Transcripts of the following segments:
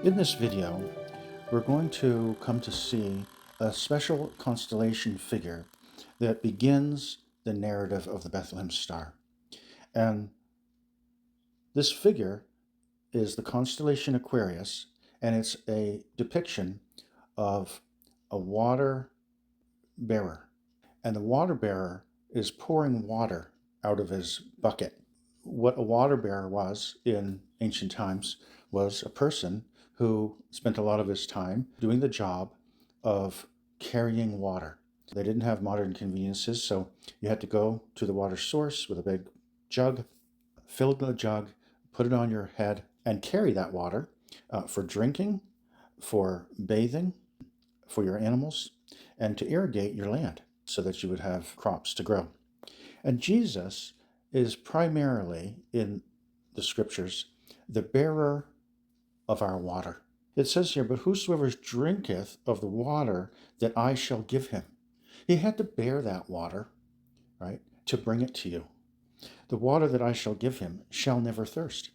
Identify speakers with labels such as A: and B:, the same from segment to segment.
A: In this video, we're going to come to see a special constellation figure that begins the narrative of the Bethlehem Star. And this figure is the constellation Aquarius, and it's a depiction of a water bearer. And the water bearer is pouring water out of his bucket. What a water bearer was in ancient times was a person who spent a lot of his time doing the job of carrying water. They didn't have modern conveniences, so you had to go to the water source with a big jug, fill the jug, put it on your head, and carry that water for drinking, for bathing, for your animals, and to irrigate your land so that you would have crops to grow. And Jesus is primarily, in the scriptures, the bearer of our water. It says here, but whosoever drinketh of the water that I shall give him. He had to bear that water, right, to bring it to you. The water that I shall give him shall never thirst.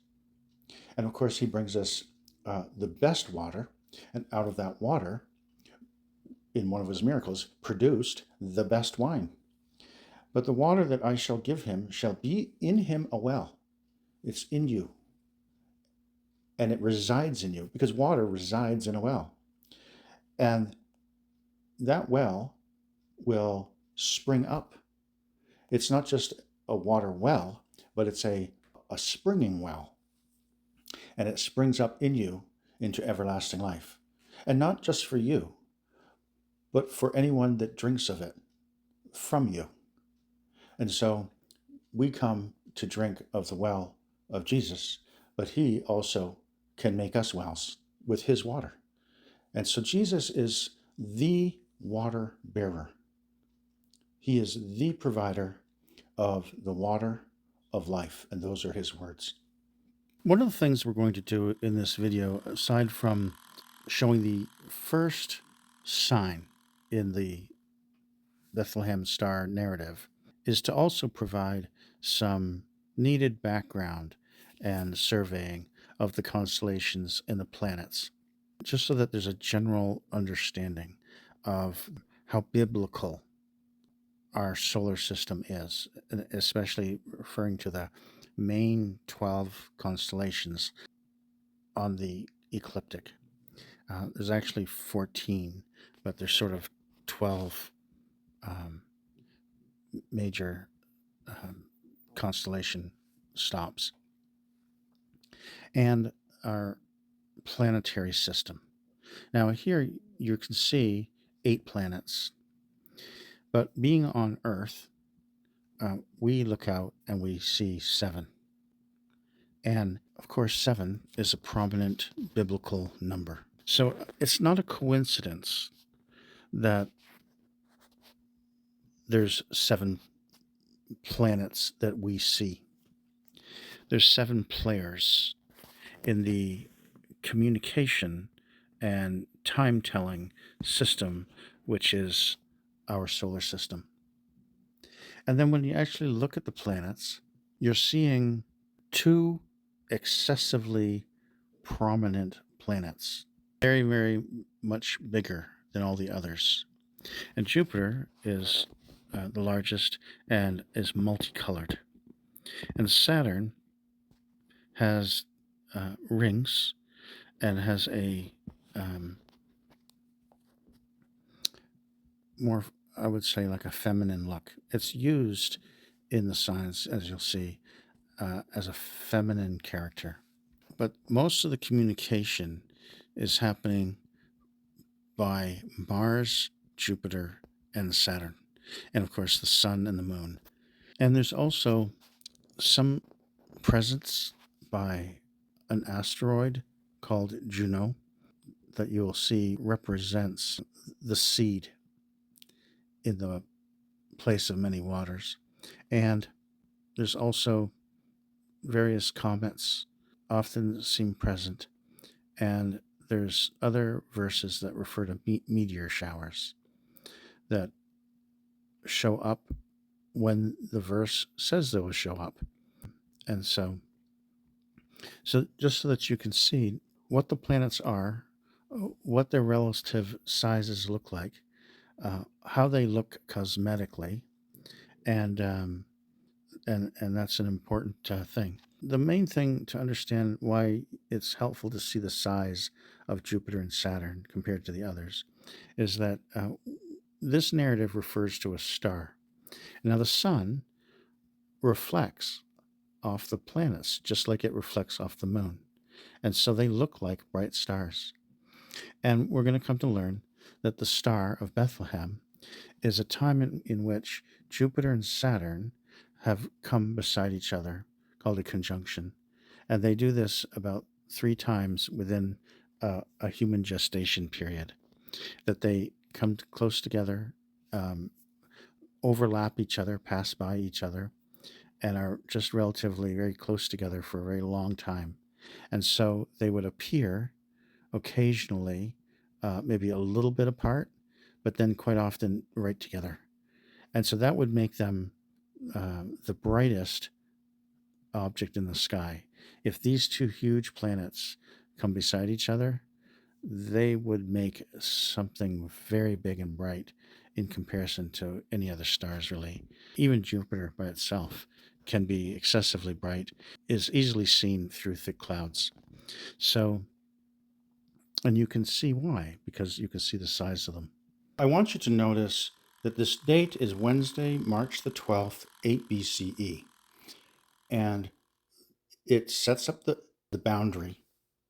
A: And of course, he brings us the best water, and out of that water, in one of his miracles, produced the best wine. But the water that I shall give him shall be in him a well. It's in you. And it resides in you, because water resides in a well. And that well will spring up. It's not just a water well, but it's a springing well. And it springs up in you into everlasting life. And not just for you, but for anyone that drinks of it from you. And so we come to drink of the well of Jesus, but he also can make us wells with his water. And so Jesus is the water bearer. He is the provider of the water of life, and those are his words. One of the things we're going to do in this video, aside from showing the first sign in the Bethlehem Star Narrative, is to also provide some needed background and surveying of the constellations and the planets, just so that there's a general understanding of how biblical our solar system is, especially referring to the main 12 constellations on the ecliptic. There's actually 14, but there's sort of 12 major constellation stops. And our planetary system. Now here you can see 8 planets, but being on Earth, we look out and we see 7. And of course 7 is a prominent biblical number. So it's not a coincidence that there's 7 planets that we see. There's 7 players in the communication and time-telling system, which is our solar system. And then when you actually look at the planets, you're seeing 2 excessively prominent planets, very, very much bigger than all the others. And Jupiter is the largest and is multicolored. And Saturn has rings and has a more, I would say, like a feminine look. It's used in the signs, as you'll see, as a feminine character. But most of the communication is happening by Mars, Jupiter, and Saturn, and of course the Sun and the Moon. And there's also some presence by an asteroid called Juno that you will see represents the seed in the place of many waters. And there's also various comets often seem present, and there's other verses that refer to meteor showers that show up when the verse says they will show up. And so So just so that you can see what the planets are, what their relative sizes look like, how they look cosmetically, and and that's an important thing. The main thing to understand why it's helpful to see the size of Jupiter and Saturn compared to the others is that this narrative refers to a star. Now, the sun reflects off the planets just like it reflects off the moon. And so they look like bright stars. And we're going to come to learn that the star of Bethlehem is a time in which Jupiter and Saturn have come beside each other, called a conjunction. And they do this about 3 times within a human gestation period, that they come close together, um, overlap each other, pass by each other, and are just relatively very close together for a very long time. And so they would appear occasionally, maybe a little bit apart, but then quite often right together. And so that would make them the brightest object in the sky. If these two huge planets come beside each other, they would make something very big and bright in comparison to any other stars, really. Even Jupiter by itself can be excessively bright, is easily seen through thick clouds. So, and you can see why, because you can see the size of them. I want you to notice that this date is Wednesday, March the 12th, 8 BCE. And it sets up the boundary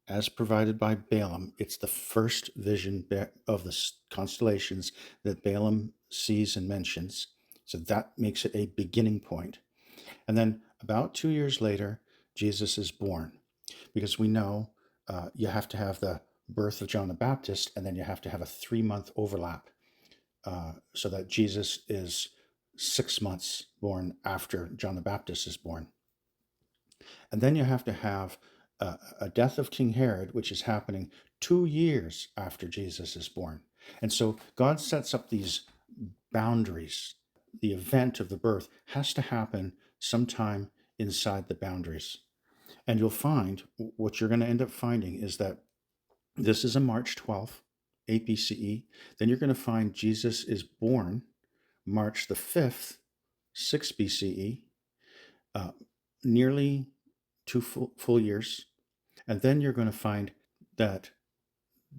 A: as provided by Balaam. It's the first vision of the constellations that Balaam sees and mentions. So that makes it a beginning point. And then about 2 years later, Jesus is born, because we know you have to have the birth of John the Baptist, and then you have to have a 3-month overlap, so that Jesus is 6 months born after John the Baptist is born. And then you have to have a death of King Herod, which is happening 2 years after Jesus is born. And so God sets up these boundaries. The event of the birth has to happen sometime inside the boundaries. And you'll find, what you're going to end up finding is that this is a March 12th, 8 BCE. Then you're going to find Jesus is born March the 5th, 6 BCE, nearly 2 full years. And then you're going to find that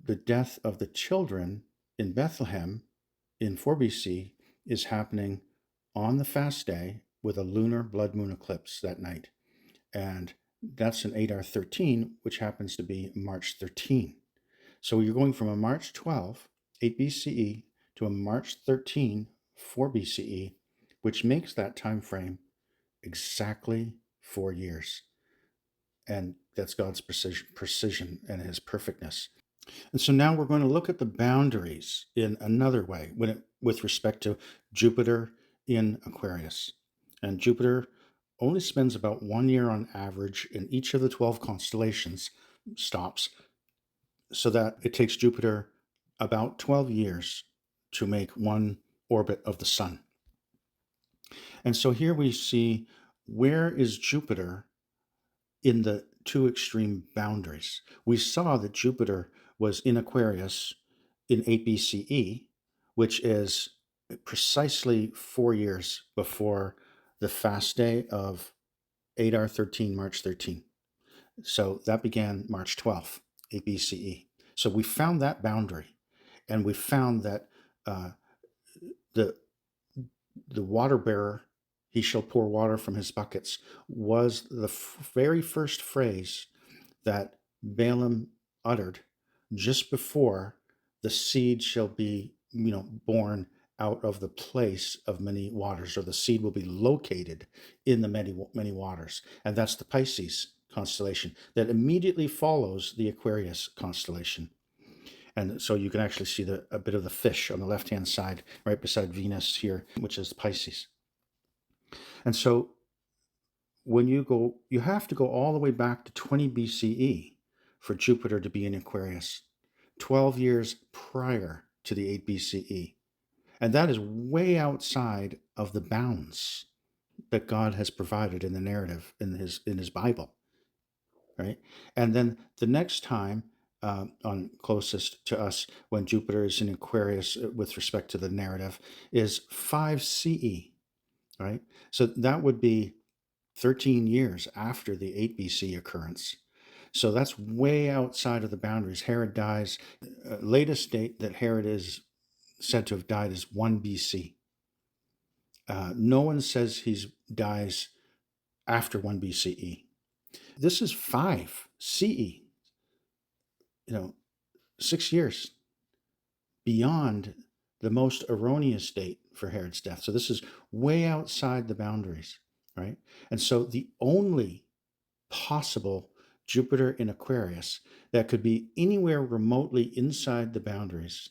A: the death of the children in Bethlehem in 4 BC is happening on the fast day with a lunar blood moon eclipse that night. And that's an Adar 13, which happens to be March 13. So you're going from a March 12, 8 BCE, to a March 13, 4 BCE, which makes that time frame exactly 4 years. And that's God's precision and his perfectness. And so now we're going to look at the boundaries in another way with respect to Jupiter in Aquarius. And Jupiter only spends about 1 year on average in each of the 12 constellations stops, so that it takes Jupiter about 12 years to make one orbit of the sun. And so here we see, where is Jupiter in the 2 extreme boundaries? We saw that Jupiter was in Aquarius in 8 BCE, which is precisely 4 years before the fast day of Adar 13, March 13. So that began March 12th, 8 BCE. So we found that boundary, and we found that the water bearer, he shall pour water from his buckets, was the very first phrase that Balaam uttered just before the seed shall be, born out of the place of many waters, or the seed will be located in the many waters. And that's the Pisces constellation that immediately follows the Aquarius constellation. And so you can actually see a bit of the fish on the left-hand side, right beside Venus here, which is Pisces. And so when you have to go all the way back to 20 BCE for Jupiter to be in Aquarius, 12 years prior to the 8 BCE. And that is way outside of the bounds that God has provided in the narrative in his Bible. right? And then the next time, on closest to us, when Jupiter is in Aquarius with respect to the narrative, is 5 CE, right? So that would be 13 years after the 8 BC occurrence. So that's way outside of the boundaries. Herod dies. Latest date that Herod is said to have died is 1 BC. No one says he dies after 1 BCE. This is 5 CE, 6 years beyond the most erroneous date for Herod's death. So this is way outside the boundaries, right? And so the only possible Jupiter in Aquarius that could be anywhere remotely inside the boundaries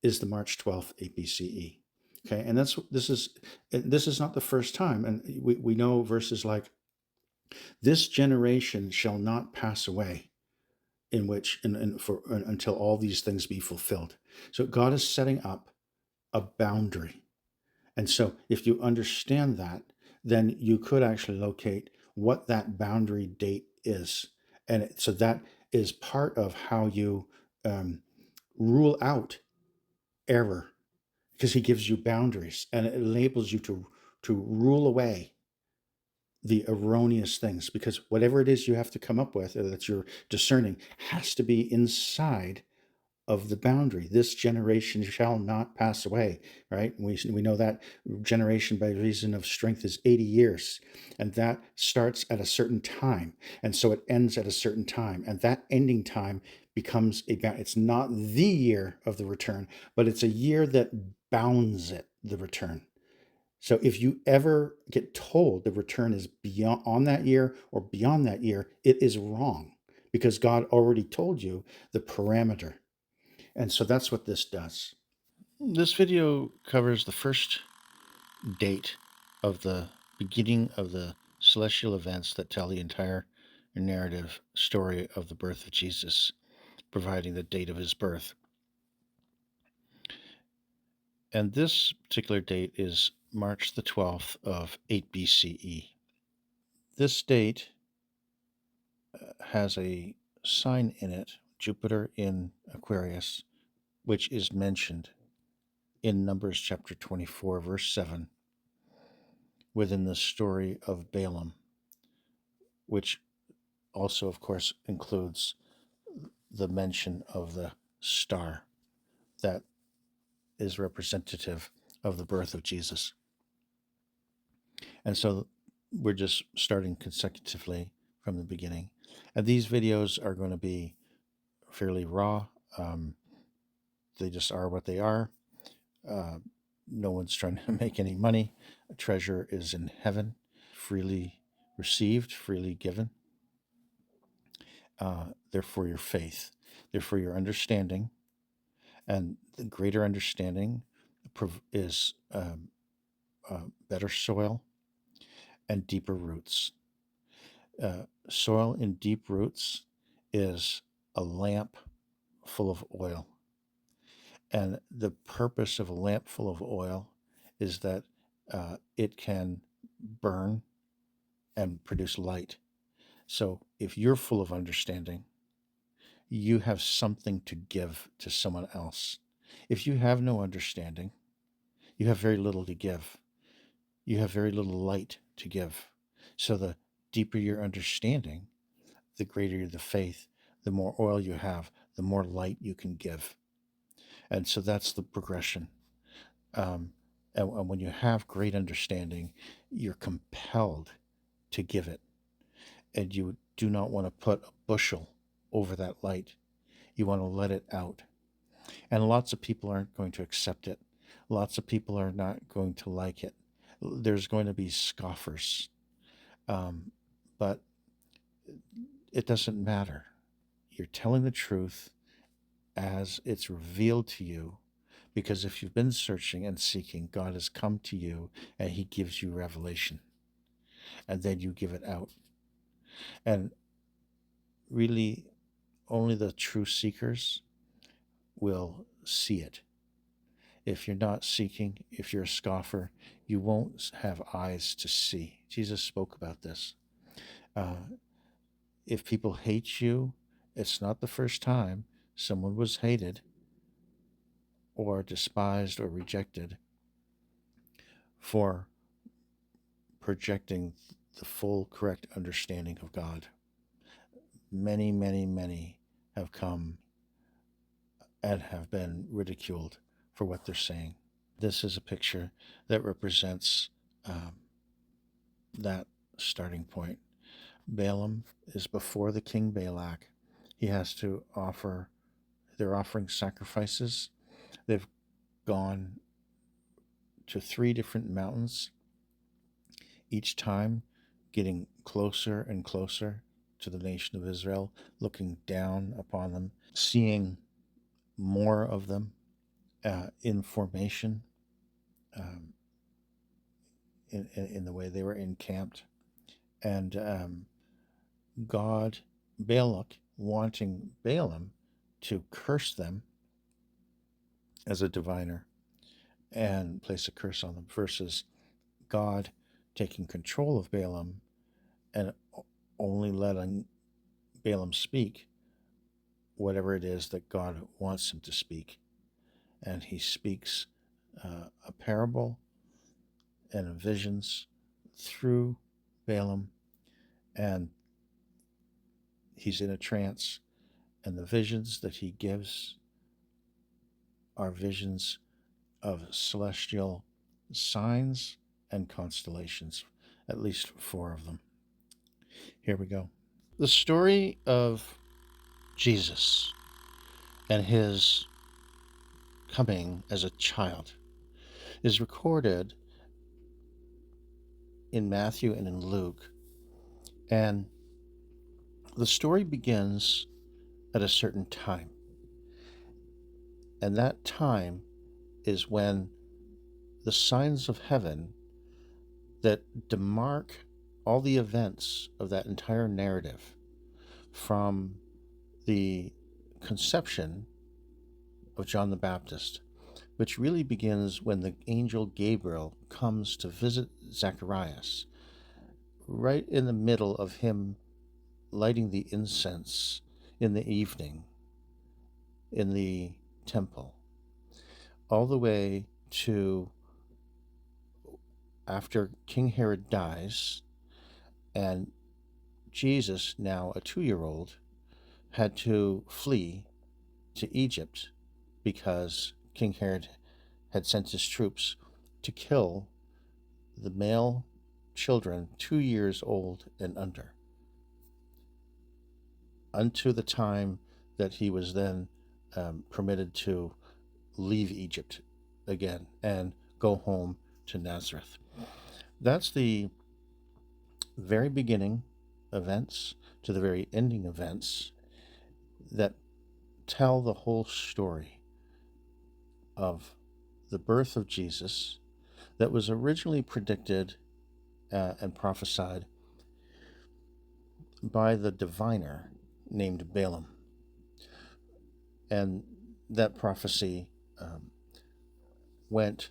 A: is the March 12th APCE. Okay, and this is not the first time, and we know verses like, "This generation shall not pass away, in which until all these things be fulfilled." So God is setting up a boundary, and so if you understand that, then you could actually locate what that boundary date is, and so that is part of how you rule out error, because he gives you boundaries and it enables you to rule away the erroneous things, because whatever it is you have to come up with or that you're discerning has to be inside of the boundary. This generation shall not pass away, right? We know that generation by reason of strength is 80 years, and that starts at a certain time, and so it ends at a certain time, and that ending time becomes it's not the year of the return, but it's a year that bounds it, the return. So if you ever get told the return is beyond on that year or beyond that year, it is wrong, because God already told you the parameter. And so that's what this does. This video covers the first date of the beginning of the celestial events that tell the entire narrative story of the birth of Jesus, providing the date of his birth. And this particular date is March the 12th of 8 BCE. This date has a sign in it, Jupiter in Aquarius, which is mentioned in Numbers chapter 24, verse 7, within the story of Balaam, which also, of course, includes the mention of the star that is representative of the birth of Jesus. And so we're just starting consecutively from the beginning. And these videos are going to be fairly raw. They just are what they are. No one's trying to make any money. A treasure is in heaven, freely received, freely given. They're for your faith. They're for your understanding. And the greater understanding is better soil and deeper roots. Soil and deep roots is a lamp full of oil. And the purpose of a lamp full of oil is that it can burn and produce light. So if you're full of understanding, you have something to give to someone else. If you have no understanding, you have very little to give. You have very little light to give. So the deeper your understanding, the greater the faith, the more oil you have, the more light you can give. And so that's the progression. And when you have great understanding, you're compelled to give it. And you do not want to put a bushel over that light. You want to let it out. And lots of people aren't going to accept it. Lots of people are not going to like it. There's going to be scoffers. But it doesn't matter. You're telling the truth as it's revealed to you, because if you've been searching and seeking, God has come to you and he gives you revelation, and then you give it out. And really, only the true seekers will see it. If you're not seeking, if you're a scoffer, you won't have eyes to see. Jesus spoke about this. If people hate you, it's not the first time someone was hated or despised or rejected for projecting the full correct understanding of God. Many, many, many have come and have been ridiculed for what they're saying. This is a picture that represents that starting point. Balaam is before the king Balak. He has to offer, they're offering sacrifices. They've gone to 3 different mountains, each time getting closer and closer to the nation of Israel, looking down upon them, seeing more of them in formation, in the way they were encamped. And Balak wanting Balaam to curse them as a diviner and place a curse on them, versus God taking control of Balaam and only letting Balaam speak whatever it is that God wants him to speak. And he speaks a parable and visions through Balaam, and he's in a trance, and the visions that he gives are visions of celestial signs and constellations, at least 4 of them. Here we go. The story of Jesus and his coming as a child is recorded in Matthew and in Luke. And the story begins at a certain time. And that time is when the signs of heaven that demark all the events of that entire narrative, from the conception of John the Baptist, which really begins when the angel Gabriel comes to visit Zacharias, right in the middle of him lighting the incense in the evening in the temple, all the way to after King Herod dies, and Jesus, now a 2-year-old, had to flee to Egypt because King Herod had sent his troops to kill the male children 2 years old and under, unto the time that he was then permitted to leave Egypt again and go home to Nazareth. That's the very beginning events to the very ending events that tell the whole story of the birth of Jesus that was originally predicted and prophesied by the diviner named Balaam. And that prophecy went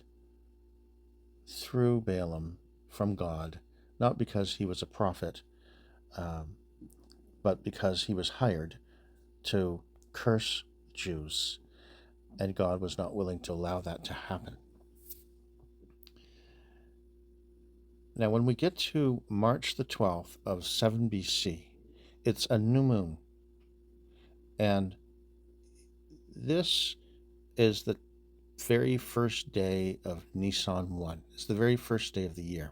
A: through Balaam from God, not because he was a prophet, but because he was hired to curse Jews, and God was not willing to allow that to happen. Now, when we get to March the 12th of 7 BC, it's a new moon, and this is the very first day of Nisan 1. It's the very first day of the year.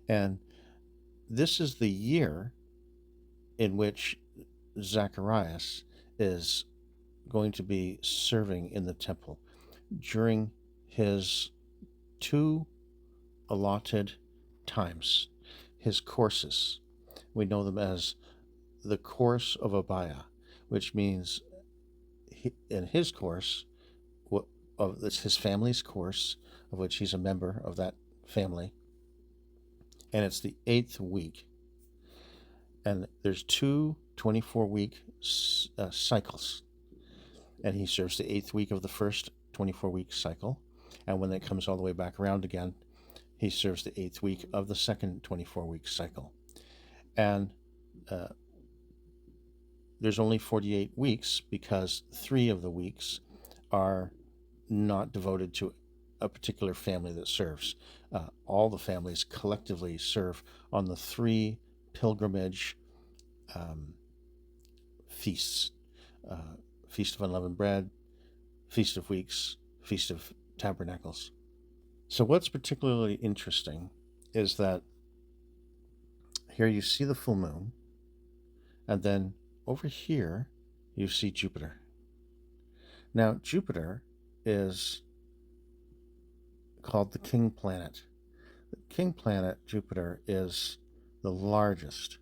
A: And this is the year in which Zacharias is going to be serving in the temple during his 2 allotted times, his courses. We know them as the course of Abia, which means in his course, of his family's course, of which he's a member of that family, and it's the 8th week. And there's 2 24-week cycles, and he serves the 8th week of the first 24-week cycle, and when it comes all the way back around again, he serves the 8th week of the second 24-week cycle. And there's only 48 weeks because 3 of the weeks are not devoted to a particular family that serves. All the families collectively serve on the 3 pilgrimage feasts: Feast of Unleavened Bread, Feast of Weeks, Feast of Tabernacles. So what's particularly interesting is that here you see the full moon, and then over here you see Jupiter. Now, Jupiter is called the king planet. The king planet, Jupiter, is the largest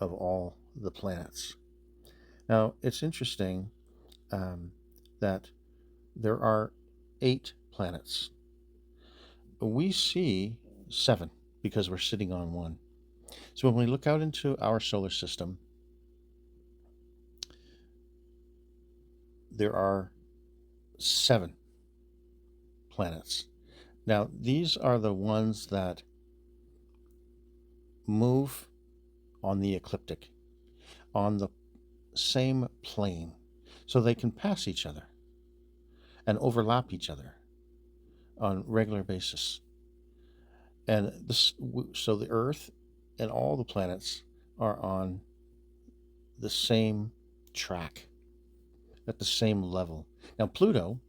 A: of all the planets. Now, it's interesting that there are 8 planets. We see 7 because we're sitting on one. So when we look out into our solar system, there are 7 planets. Now, these are the ones that move on the ecliptic, on the same plane, so they can pass each other and overlap each other on a regular basis. And so the Earth and all the planets are on the same track, at the same level. Now, Pluto,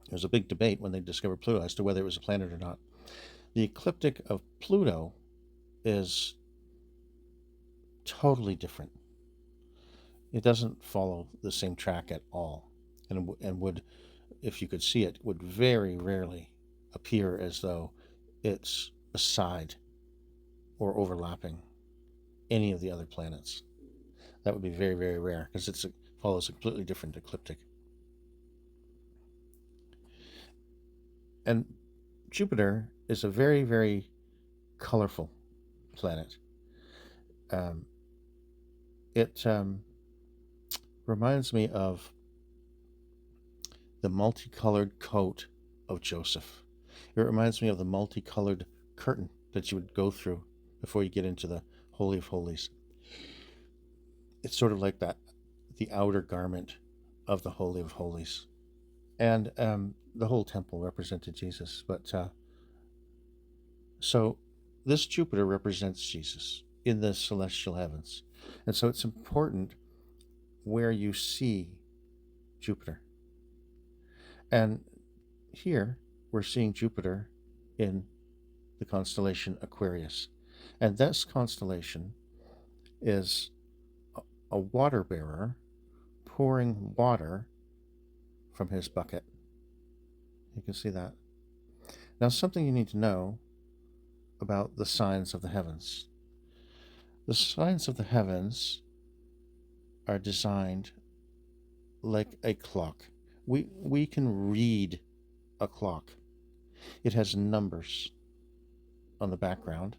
A: there was a big debate when they discovered Pluto as to whether it was a planet or not. The ecliptic of Pluto is totally different. It doesn't follow the same track at all, and would, if you could see it, would very rarely appear as though it's beside or overlapping any of the other planets. That would be very, very rare because it follows a completely different ecliptic. And Jupiter is a very, very colorful planet. It reminds me of the multicolored coat of Joseph. It reminds me of the multicolored curtain that you would go through before you get into the Holy of Holies. It's sort of like that, the outer garment of the Holy of Holies. And the whole temple represented Jesus. But so this Jupiter represents Jesus in the celestial heavens. And so it's important where you see Jupiter. And here we're seeing Jupiter in the constellation Aquarius. And this constellation is a water bearer pouring water from his bucket. You can see that. Now, something you need to know about the signs of the heavens. The signs of the heavens are designed like a clock. We can read a clock. It has numbers on the background,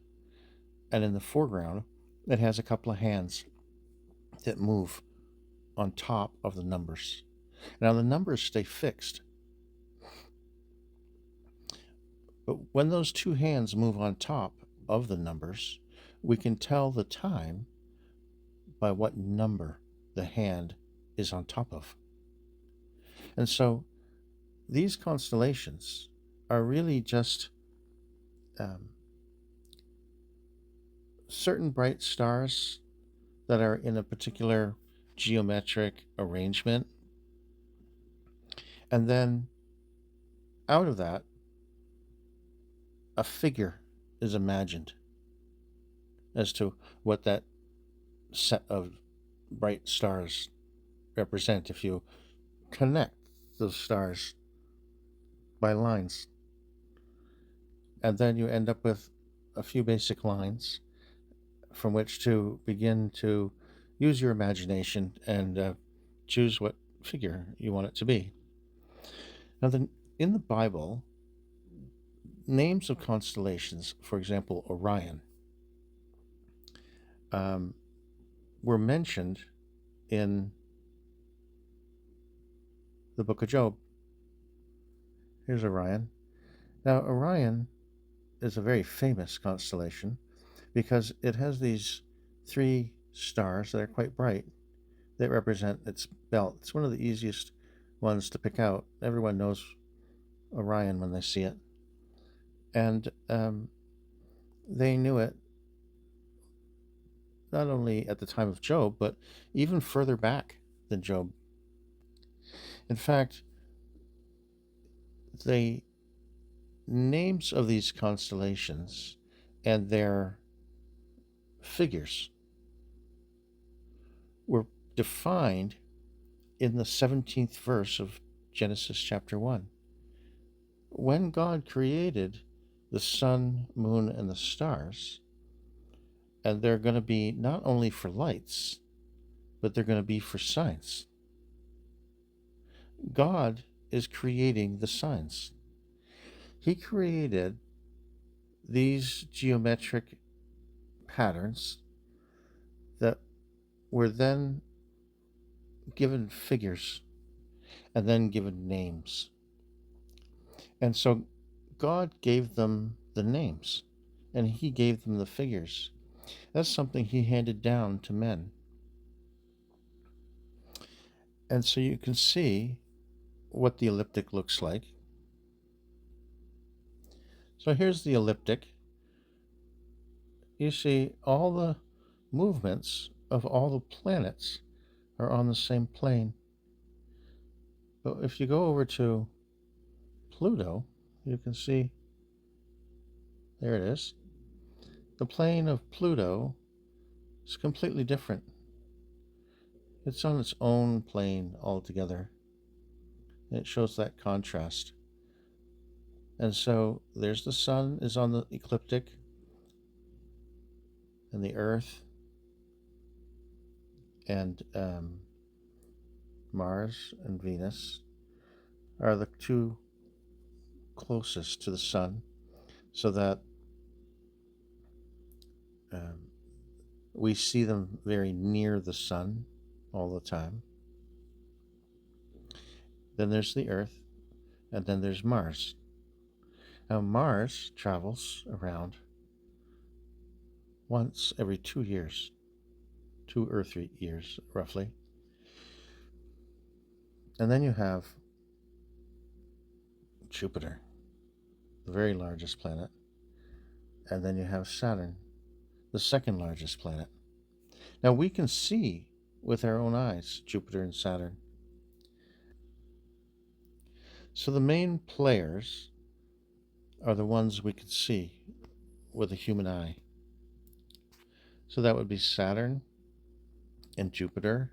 A: and in the foreground it has a couple of hands that move on top of the numbers. Now, the numbers stay fixed, but when those 2 hands move on top of the numbers, we can tell the time by what number the hand is on top of. And so these constellations are really just certain bright stars that are in a particular geometric arrangement. And then out of that, a figure is imagined as to what that set of bright stars represent if you connect those stars by lines. And then you end up with a few basic lines from which to begin to use your imagination and choose what figure you want it to be. Now, in the Bible, names of constellations, for example, Orion, were mentioned in the book of Job. Here's Orion. Now, Orion is a very famous constellation because it has these 3 stars that are quite bright that represent its belt. It's one of the easiest ones to pick out. Everyone knows Orion when they see it. And they knew it not only at the time of Job, but even further back than Job. In fact, the names of these constellations and their figures were defined in the 17th verse of Genesis chapter 1. When God created the sun, moon, and the stars, and they're going to be not only for lights, but they're going to be for signs. God is creating the signs. He created these geometric patterns that were then given figures and then given names. And so God gave them the names and he gave them the figures. That's something he handed down to men. And so you can see what the ecliptic looks like. So here's the ecliptic. You see all the movements of all the planets are on the same plane. But if you go over to Pluto, you can see, there it is. The plane of Pluto is completely different. It's on its own plane altogether. It shows that contrast. And so there's the sun is on the ecliptic, and the Earth and Mars and Venus are the two closest to the sun, so that we see them very near the sun all the time. Then there's the Earth, and then there's Mars. Now Mars travels around once every 2 years, 2 Earth years roughly. And then you have Jupiter, the very largest planet, and then you have Saturn, the second largest planet. Now we can see with our own eyes Jupiter and Saturn. So the main players are the ones we can see with a human eye. So that would be Saturn and Jupiter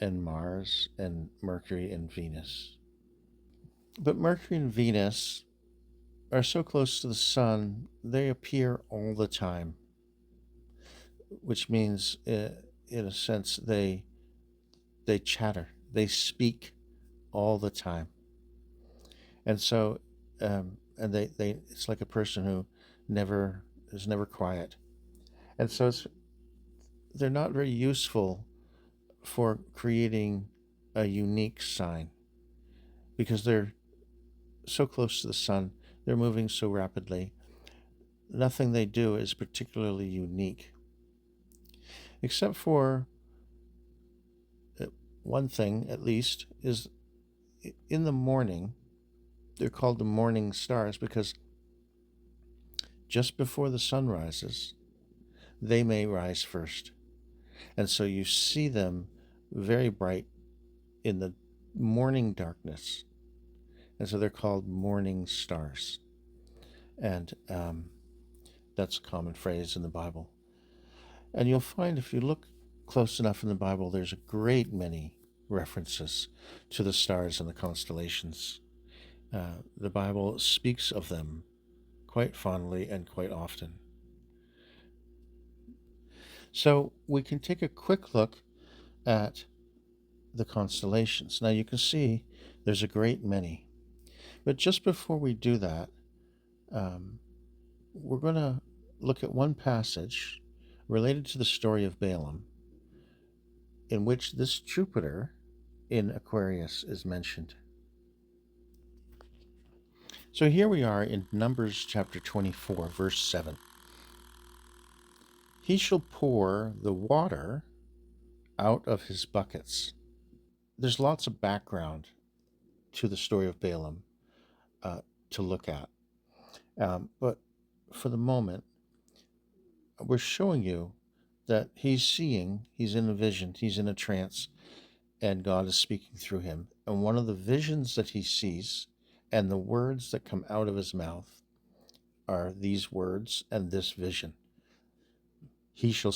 A: and Mars and Mercury and Venus. But Mercury and Venus are so close to the sun, they appear all the time, which means, in a sense, they chatter, they speak all the time. And so, and they it's like a person who is never quiet. And so they're not very useful for creating a unique sign because they're so close to the sun, they're moving so rapidly. Nothing they do is particularly unique, except for one thing, at least, is in the morning. They're called the morning stars because just before the sun rises, they may rise first. And so you see them very bright in the morning darkness. And so they're called morning stars. And that's a common phrase in the Bible. And you'll find if you look close enough in the Bible, there's a great many references to the stars and the constellations. The Bible speaks of them quite fondly and quite often. So we can take a quick look at the constellations. Now you can see there's a great many. But just before we do that, we're going to look at one passage related to the story of Balaam, in which this Jupiter in Aquarius is mentioned. So here we are in Numbers chapter 24, verse 7. He shall pour the water out of his buckets. There's lots of background to the story of Balaam to look at. But for the moment, we're showing you that he's in a vision, he's in a trance, and God is speaking through him. And one of the visions that he sees and the words that come out of his mouth are these words and this vision. He shall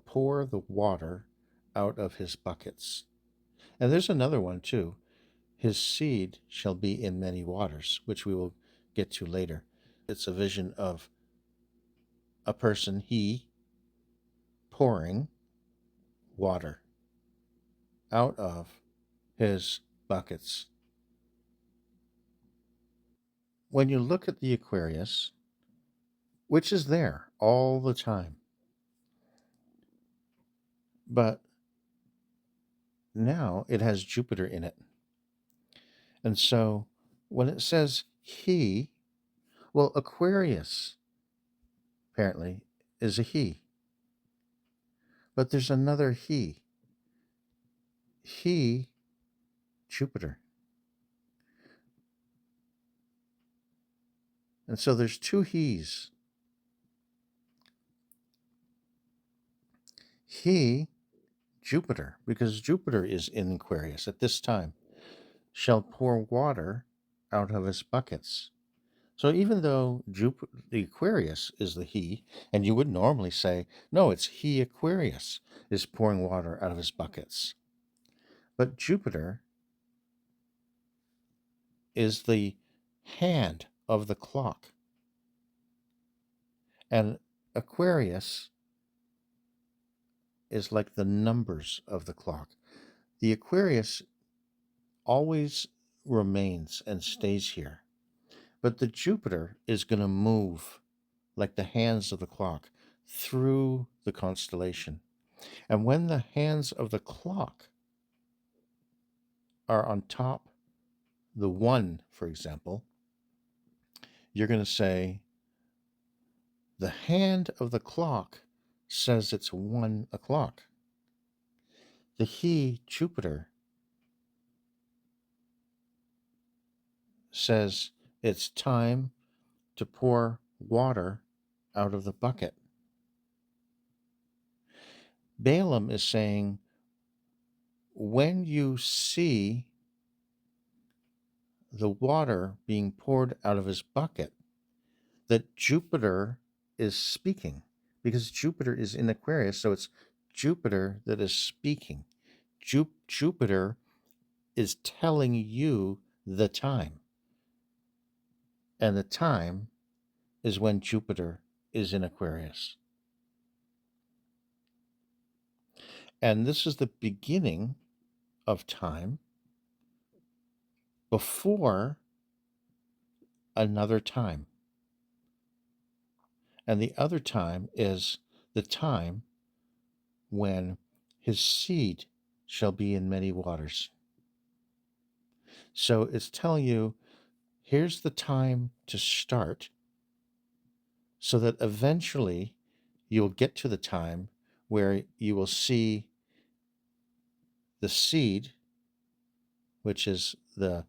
A: pour the water out of his buckets. And there's another one too. His seed shall be in many waters, which we will get to later. It's a vision of a person, he, pouring water out of his buckets. When you look at the Aquarius, which is there all the time, but now it has Jupiter in it. And so when it says he, well, Aquarius apparently is a he, but there's another he, Jupiter. And so there's two he's. He, Jupiter, because Jupiter is in Aquarius at this time, shall pour water out of his buckets. So even though the Aquarius is the he, and you would normally say, no, it's he Aquarius is pouring water out of his buckets. But Jupiter is the hand of the clock. And Aquarius is like the numbers of the clock. The Aquarius always remains and stays here. But the Jupiter is going to move like the hands of the clock through the constellation. And when the hands of the clock are on top, the 1, for example, you're going to say, the hand of the clock says it's 1 o'clock. The he, Jupiter, says it's time to pour water out of the bucket. Balaam is saying, when you see the water being poured out of his bucket, that Jupiter is speaking, because Jupiter is in Aquarius, so it's Jupiter that is speaking. Jupiter is telling you the time. And the time is when Jupiter is in Aquarius. And this is the beginning of time before another time. And the other time is the time when his seed shall be in many waters. So it's telling you, here's the time to start, so that eventually you'll get to the time where you will see the seed, which is the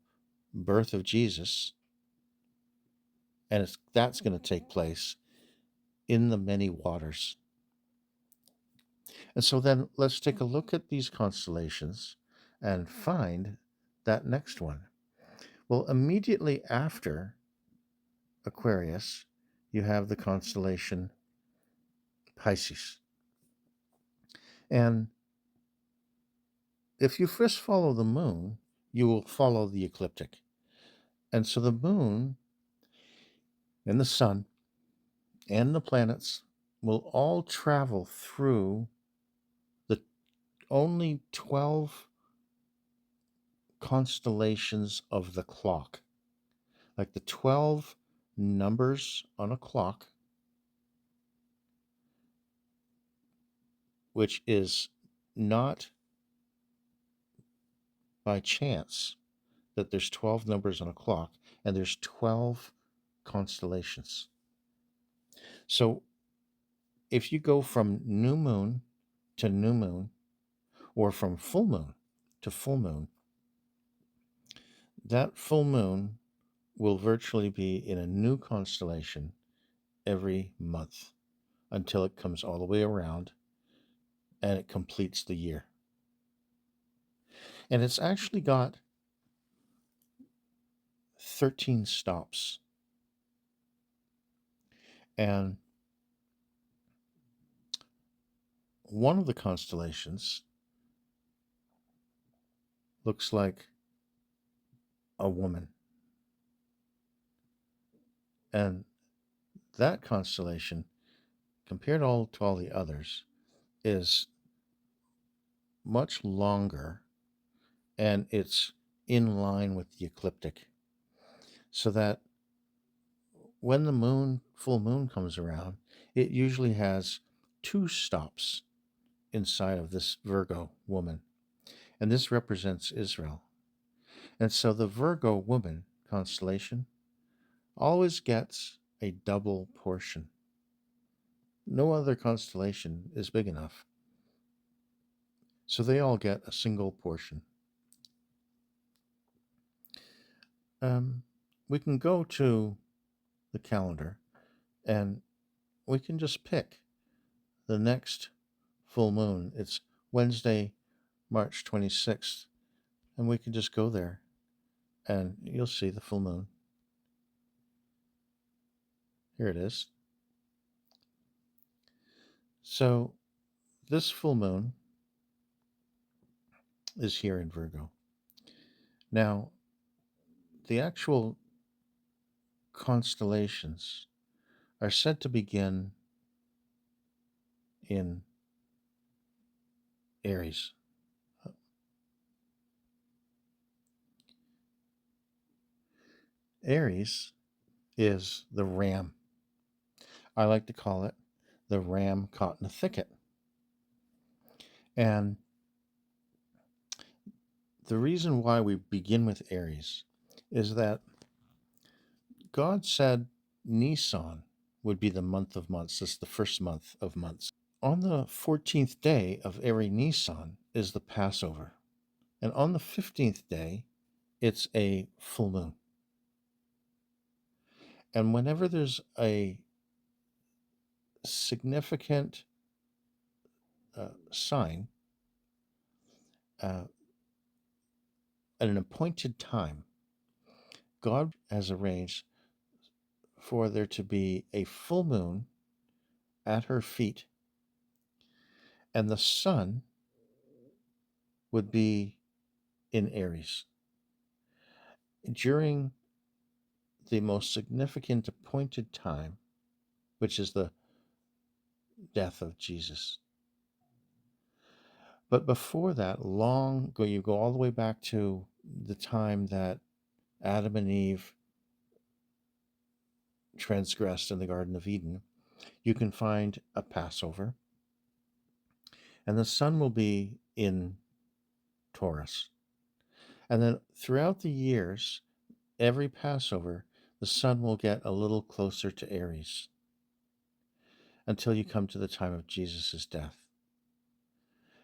A: birth of Jesus, and that's going to take place in the many waters. And so then let's take a look at these constellations and find that next one. Well, immediately after Aquarius, you have the constellation Pisces. And if you first follow the moon, you will follow the ecliptic. And so the moon and the sun and the planets will all travel through the only 12 constellations of the clock, like the 12 numbers on a clock, which is not by chance that there's 12 numbers on a clock and there's 12 constellations. So if you go from new moon to new moon, or from full moon to full moon, that full moon will virtually be in a new constellation every month until it comes all the way around and it completes the year. And it's actually got 13 stops. And one of the constellations looks like a woman. And that constellation, compared to all the others, is much longer, and it's in line with the ecliptic. So that when the full moon comes around, it usually has 2 stops inside of this Virgo woman. And this represents Israel. And so the Virgo woman constellation always gets a double portion. No other constellation is big enough. So they all get a single portion. We can go to the calendar and we can just pick the next full moon. It's Wednesday, March 26th. And we can just go there and you'll see the full moon. Here it is. So this full moon is here in Virgo. Now, the actual constellations are said to begin in Aries. Aries is the ram. I like to call it the ram caught in a thicket. And the reason why we begin with Aries is that God said Nisan would be the month of months. This is the first month of months. On the 14th day of every Nisan is the Passover. And on the 15th day, it's a full moon. And whenever there's a significant sign at an appointed time, God has arranged for there to be a full moon at her feet, and the sun would be in Aries. During the most significant appointed time, which is the death of Jesus. But before that, you go all the way back to the time that Adam and Eve transgressed in the Garden of Eden, you can find a Passover, and the sun will be in Taurus. And then throughout the years, every Passover, the sun will get a little closer to Aries until you come to the time of Jesus' death.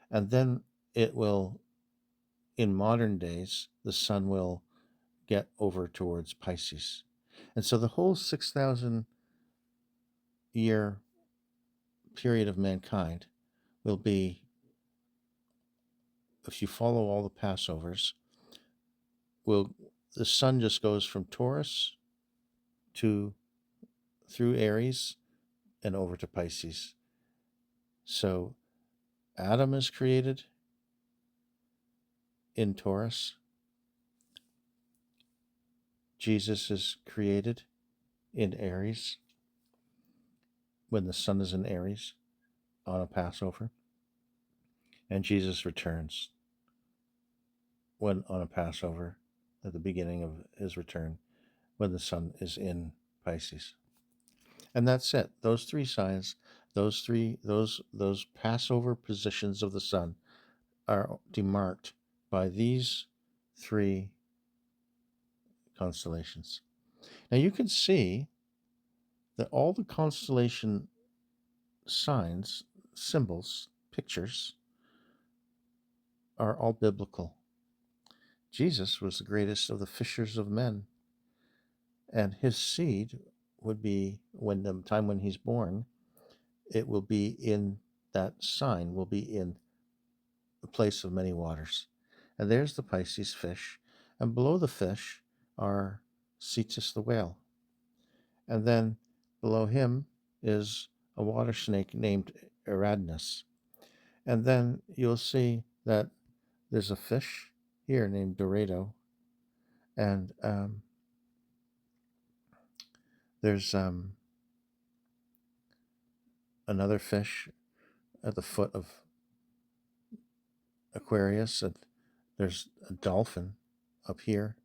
A: And then it will, in modern days, the sun will get over towards Pisces. And so the whole 6,000 year period of mankind will be, if you follow all the Passovers, the sun just goes from Taurus through Aries and over to Pisces. So Adam is created in Taurus. Jesus is created in Aries when the sun is in Aries on a Passover. And Jesus returns when on a Passover at the beginning of his return when the sun is in Pisces. And that's it. Those 3 signs, those Passover positions of the sun are demarked by these 3 constellations. Now you can see that all the constellation signs, symbols, pictures are all biblical. Jesus was the greatest of the fishers of men, and his seed would be, when the time when he's born, it will be in that sign, will be in the place of many waters. And there's the Pisces fish, and below the fish are Cetus the whale. And then below him is a water snake named Eradnus. And then you'll see that there's a fish here named Dorado, and there's another fish at the foot of Aquarius, and there's a dolphin up here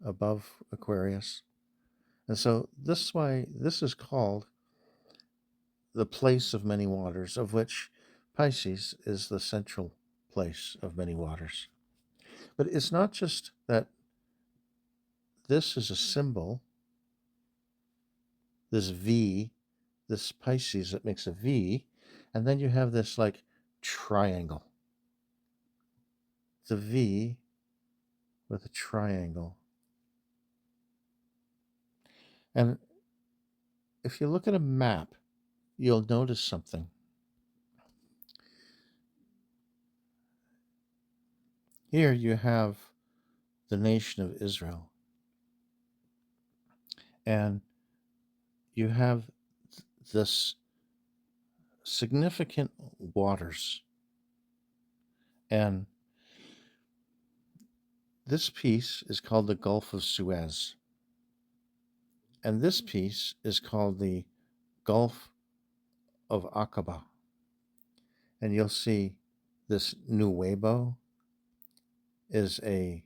A: above Aquarius. And so this is why this is called the place of many waters, of which Pisces is the central place of many waters. But it's not just that this is a symbol, this V, this Pisces that makes a V, and then you have this like triangle. The V with a triangle. And if you look at a map, you'll notice something. Here you have the nation of Israel. And you have this significant waters. And this piece is called the Gulf of Suez. And this piece is called the Gulf of Aqaba. And you'll see this Nuevo is a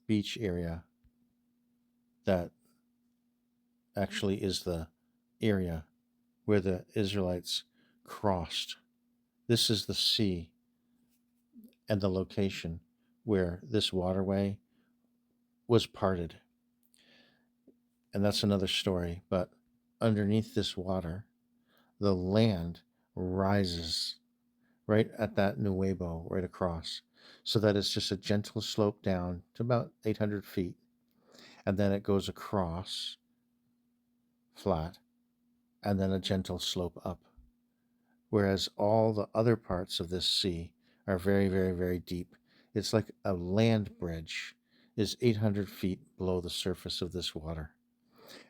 A: beach area that actually is the area where the Israelites crossed. This is the sea and the location where this waterway was parted. And that's another story, but underneath this water, the land rises right at that Nuevo, right across, so that it's just a gentle slope down to about 800 feet. And then it goes across flat, and then a gentle slope up. Whereas all the other parts of this sea are very, very, very deep. It's like a land bridge is 800 feet below the surface of this water.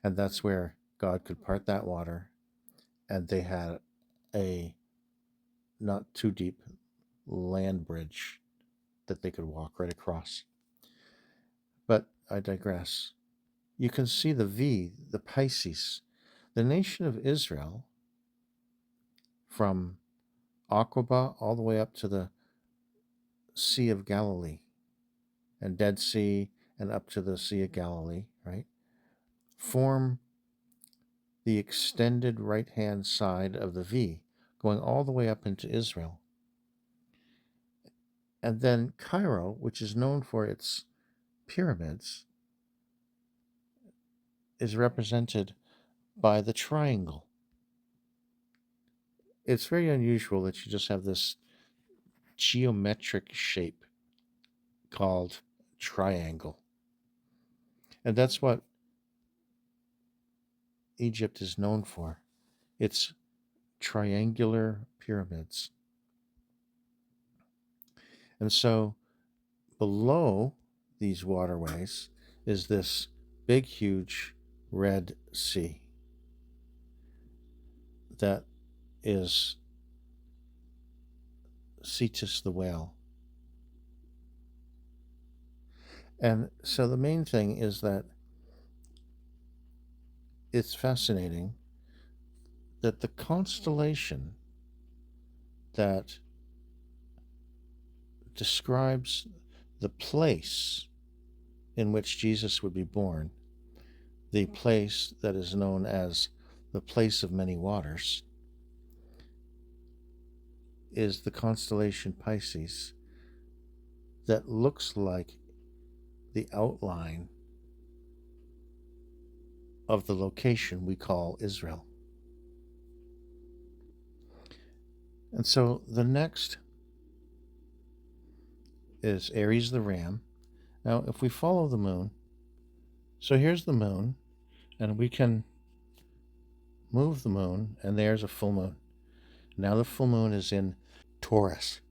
A: And that's where God could part that water, and they had a not too deep land bridge that they could walk right across. But I digress. You can see the V, the Pisces, the nation of Israel, from Aqaba all the way up to the Sea of Galilee and Dead Sea and up to the Sea of Galilee, right, form the extended right-hand side of the V, going all the way up into Israel. And then Cairo, which is known for its pyramids, is represented by the triangle. It's very unusual that you just have this geometric shape called triangle. And that's what Egypt is known for. It's triangular pyramids. And so below these waterways is this big, huge Red Sea that is Cetus the whale. And so the main thing is that it's fascinating that the constellation that describes the place in which Jesus would be born, the place that is known as the place of many waters, is the constellation Pisces, that looks like the outline of the location we call Israel. And so the next is Aries the ram. Now, if we follow the moon, so here's the moon, and we can move the moon, and there's a full moon. Now the full moon is in Taurus.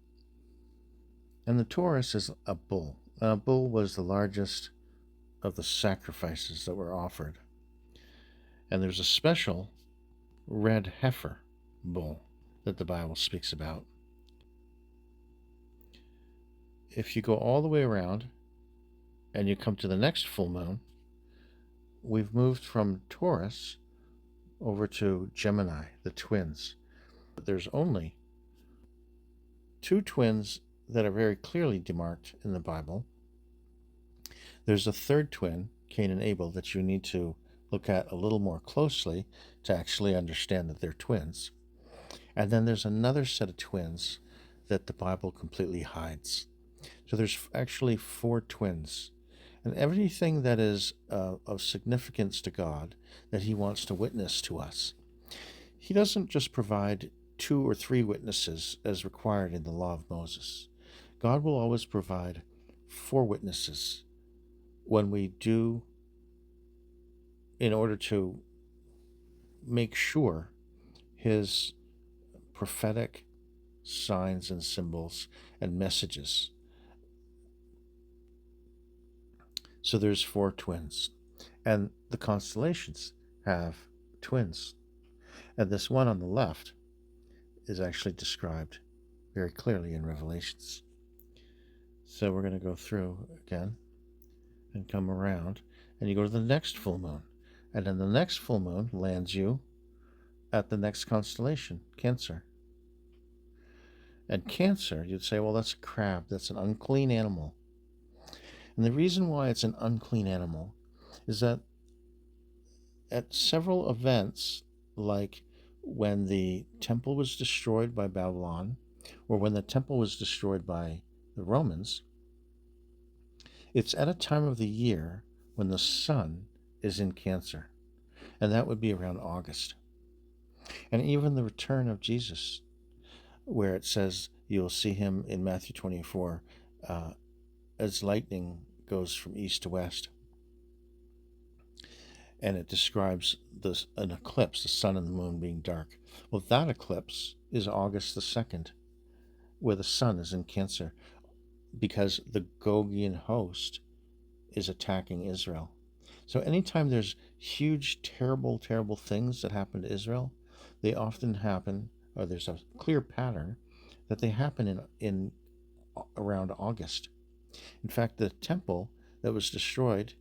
A: And the Taurus is a bull. A bull was the largest of the sacrifices that were offered. And there's a special red heifer bull that the Bible speaks about. If you go all the way around and you come to the next full moon, we've moved from Taurus over to Gemini, the twins. There's only two twins that are very clearly demarked in the Bible. There's a third twin, Cain and Abel, that you need to look at a little more closely to actually understand that they're twins. And then there's another set of twins that the Bible completely hides. So there's actually 4 twins. And everything that is of significance to God that he wants to witness to us, he doesn't just provide 2 or 3 witnesses as required in the law of Moses. God will always provide 4 witnesses when we do, in order to make sure his prophetic signs and symbols and messages. So there's 4 twins, and the constellations have twins. And this one on the left is actually described very clearly in Revelations. So we're going to go through again and come around, and you go to the next full moon. And then the next full moon lands you at the next constellation, Cancer. And Cancer, you'd say, well, that's a crab. That's an unclean animal. And the reason why it's an unclean animal is that at several events, like when the temple was destroyed by Babylon, or when the temple was destroyed by the Romans, it's at a time of the year when the sun is in Cancer. And that would be around August. And even the return of Jesus, where it says you'll see him in Matthew 24 as lightning goes from east to west. And it describes an eclipse, the sun and the moon being dark. Well, that eclipse is August the 2nd, where the sun is in Cancer, because the Gogian host is attacking Israel. So anytime there's huge, terrible, terrible things that happen to Israel, they often happen, or there's a clear pattern, that they happen in around August. In fact, the temple that was destroyed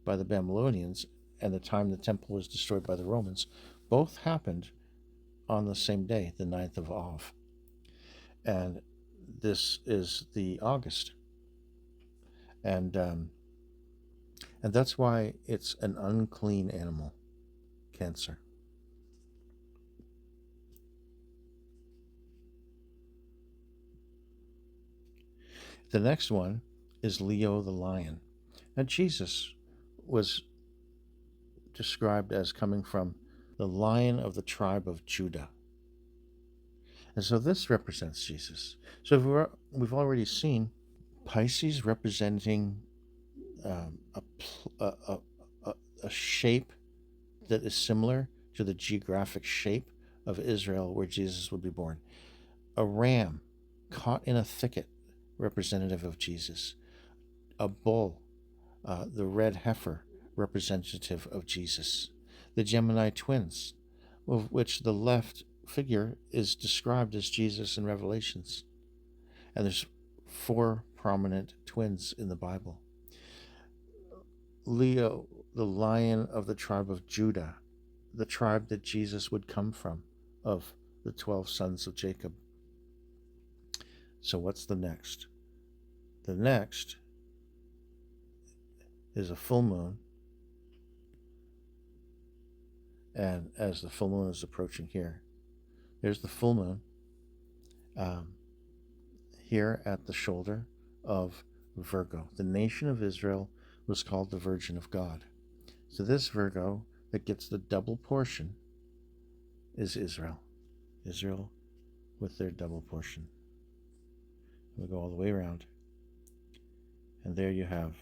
A: by the Babylonians and the time the temple was destroyed by the Romans both happened on the same day, the 9th of Av. And this is the August. And that's why it's an unclean animal, Cancer. The next one is Leo the lion. Now, Jesus was described as coming from the lion of the tribe of Judah. And so this represents Jesus. So we've already seen Pisces representing a shape that is similar to the geographic shape of Israel where Jesus would be born. A ram caught in a thicket, representative of Jesus. A bull, the red heifer, representative of Jesus. The Gemini twins, of which the left figure is described as Jesus in Revelations. And there's 4 prominent twins in the Bible. Leo, the lion of the tribe of Judah, the tribe that Jesus would come from, of the 12 sons of Jacob. So what's the next? The next is a full moon. And as the full moon is approaching here, there's the full moon here at the shoulder of Virgo. The nation of Israel was called the Virgin of God. So this Virgo that gets the double portion is Israel. Israel with their double portion. We'll go all the way around. And there you have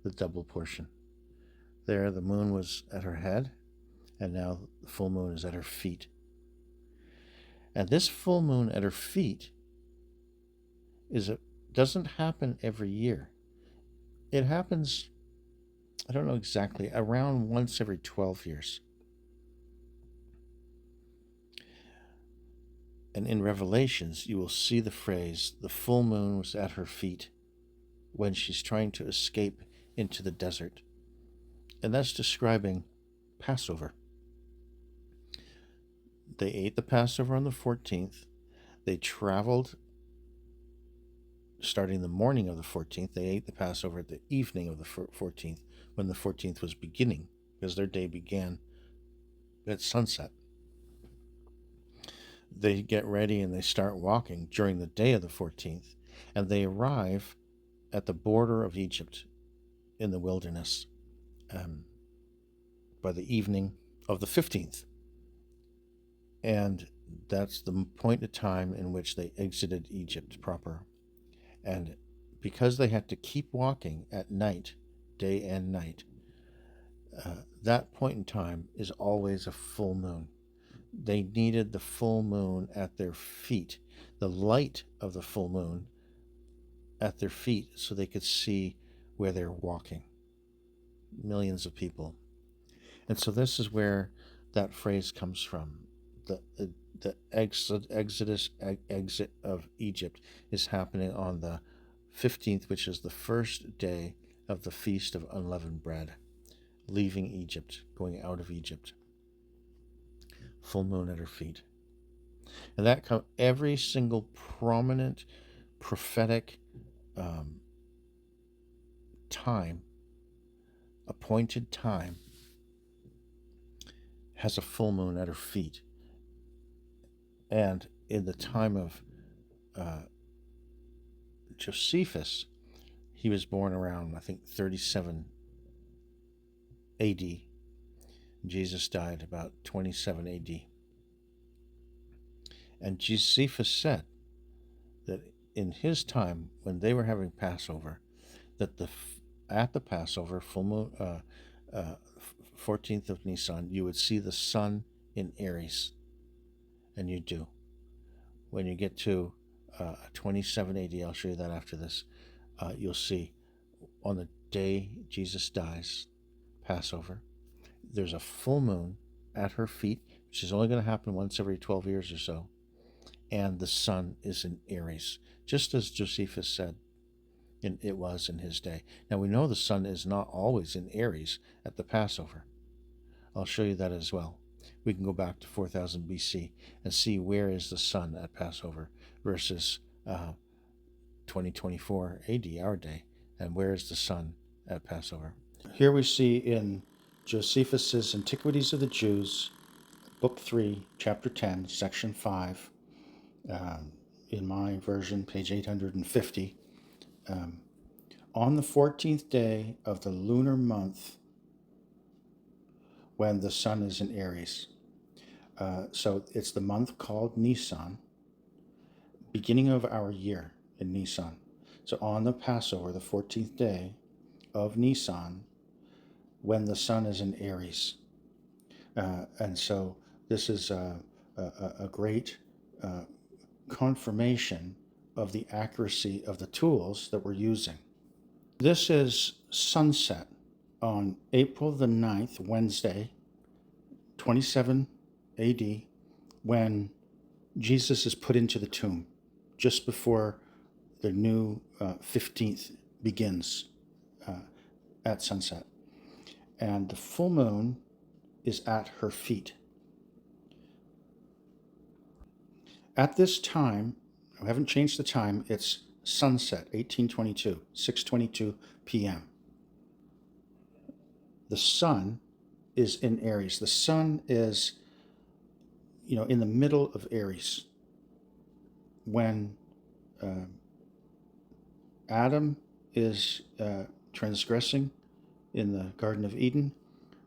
A: the double portion. There, the moon was at her head, and now the full moon is at her feet. And this full moon at her feet doesn't happen every year. It happens, I don't know exactly, around once every 12 years. And in Revelations, you will see the phrase, the full moon was at her feet, when she's trying to escape into the desert. And that's describing Passover. They ate the Passover on the 14th. They traveled starting the morning of the 14th. They ate the Passover at the evening of the 14th, when the 14th was beginning, because their day began at sunset. They get ready and they start walking during the day of the 14th, and they arrive at the border of Egypt in the wilderness by the evening of the 15th. And that's the point of time in which they exited Egypt proper. And because they had to keep walking at night, day and night, that point in time is always a full moon. They needed the full moon at their feet, the light of the full moon at their feet, so they could see where they're walking. Millions of people. And so this is where that phrase comes from. The exit of Egypt is happening on the 15th, which is the first day of the Feast of Unleavened Bread, leaving Egypt, going out of Egypt. Full moon at her feet. And that every single prominent prophetic time, appointed time, has a full moon at her feet. And in the time of Josephus, he was born around, I think, 37 AD. Jesus died about 27 AD. And Josephus said that in his time, when they were having Passover, that at the Passover, full moon, 14th of Nisan, you would see the sun in Aries. And you do. When you get to 27 AD, I'll show you that after this, you'll see on the day Jesus dies, Passover, there's a full moon at her feet, which is only going to happen once every 12 years or so, and the sun is in Aries, just as Josephus said it was in his day. Now we know the sun is not always in Aries at the Passover. I'll show you that as well. We can go back to 4000 BC and see where is the sun at Passover versus 2024 AD, our day, and where is the sun at Passover. Here we see in Josephus's Antiquities of the Jews, Book 3, Chapter 10, Section 5, in my version, page 850, on the 14th day of the lunar month, when the sun is in Aries. So it's the month called Nisan, beginning of our year in Nisan. So on the Passover, the 14th day of Nisan, when the sun is in Aries. And so this is a great confirmation of the accuracy of the tools that we're using. This is sunset on April the 9th, Wednesday, 27 AD, when Jesus is put into the tomb, just before the new 15th begins at sunset. And the full moon is at her feet. At this time, I haven't changed the time, it's sunset, 1822, 6:22 p.m. The sun is in Aries. The sun is, in the middle of Aries. When Adam is transgressing in the Garden of Eden,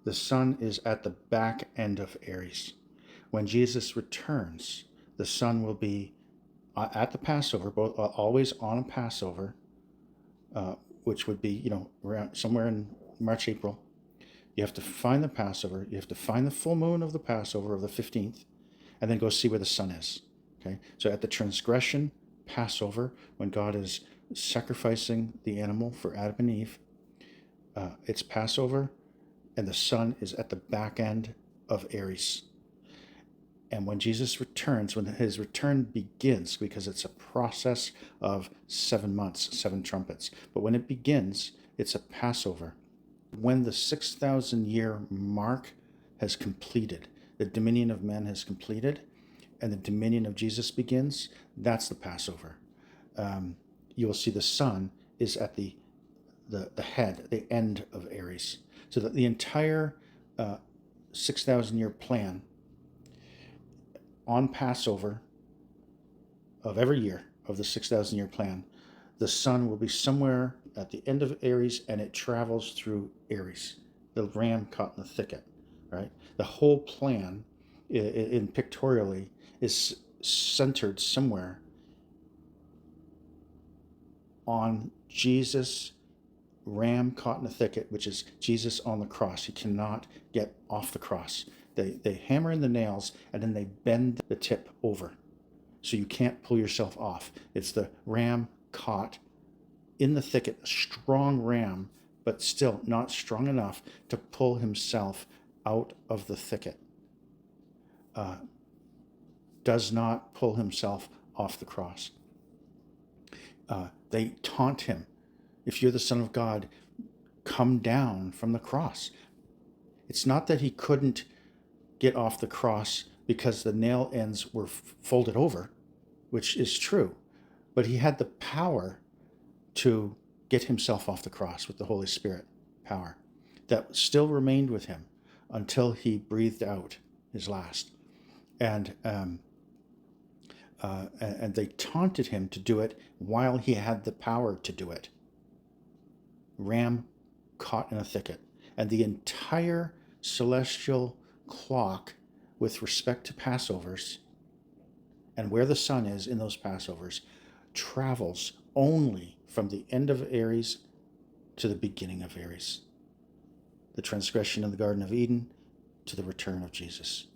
A: the sun is at the back end of Aries. when Jesus returns, the sun will be at the Passover, always on a Passover, which would be, around somewhere in March, April. You have to find the Passover. You have to find the full moon of the Passover of the 15th, and then go see where the sun is. Okay, so at the transgression Passover, when God is sacrificing the animal for Adam and Eve, it's Passover, and the sun is at the back end of Aries. And when Jesus returns, when his return begins, because it's a process of 7 months, 7 trumpets, but when it begins, it's a Passover. When the 6,000-year mark has completed, the dominion of man has completed, and the dominion of Jesus begins, that's the Passover. You will see the sun is at the head, the end of Aries. So that the entire 6,000-year plan on Passover of every year of the 6,000-year plan, the sun will be somewhere at the end of Aries, and it travels through Aries, the ram caught in the thicket, right? The whole plan, in pictorially, is centered somewhere on Jesus, ram caught in the thicket, which is Jesus on the cross. He cannot get off the cross. They hammer in the nails, and then they bend the tip over, so you can't pull yourself off. It's the ram caught in the thicket, a strong ram, but still not strong enough to pull himself out of the thicket. Does not pull himself off the cross. They taunt him. If you're the Son of God, come down from the cross. It's not that he couldn't get off the cross because the nail ends were folded over, which is true, but he had the power to get himself off the cross with the Holy Spirit power that still remained with him until he breathed out his last. And they taunted him to do it while he had the power to do it. Ram caught in a thicket. And the entire celestial clock with respect to Passovers and where the sun is in those Passovers travels only from the end of Aries to the beginning of Aries. The transgression in the Garden of Eden to the return of Jesus.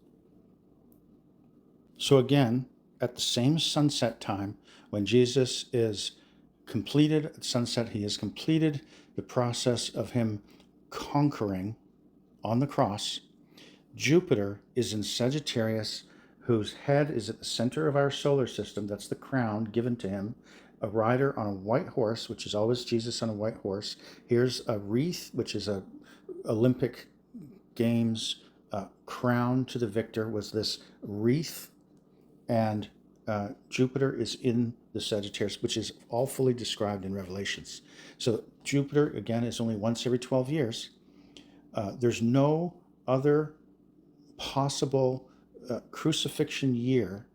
A: So again, at the same sunset time, when Jesus is completed at sunset, he has completed the process of him conquering on the cross. Jupiter is in Sagittarius, whose head is at the center of our solar system. That's the crown given to him. A rider on a white horse, which is always Jesus on a white horse. Here's a wreath, which is a Olympic Games crown to the victor, was this wreath. And Jupiter is in the Sagittarius, which is all fully described in Revelations. So Jupiter, again, is only once every 12 years. There's no other possible crucifixion year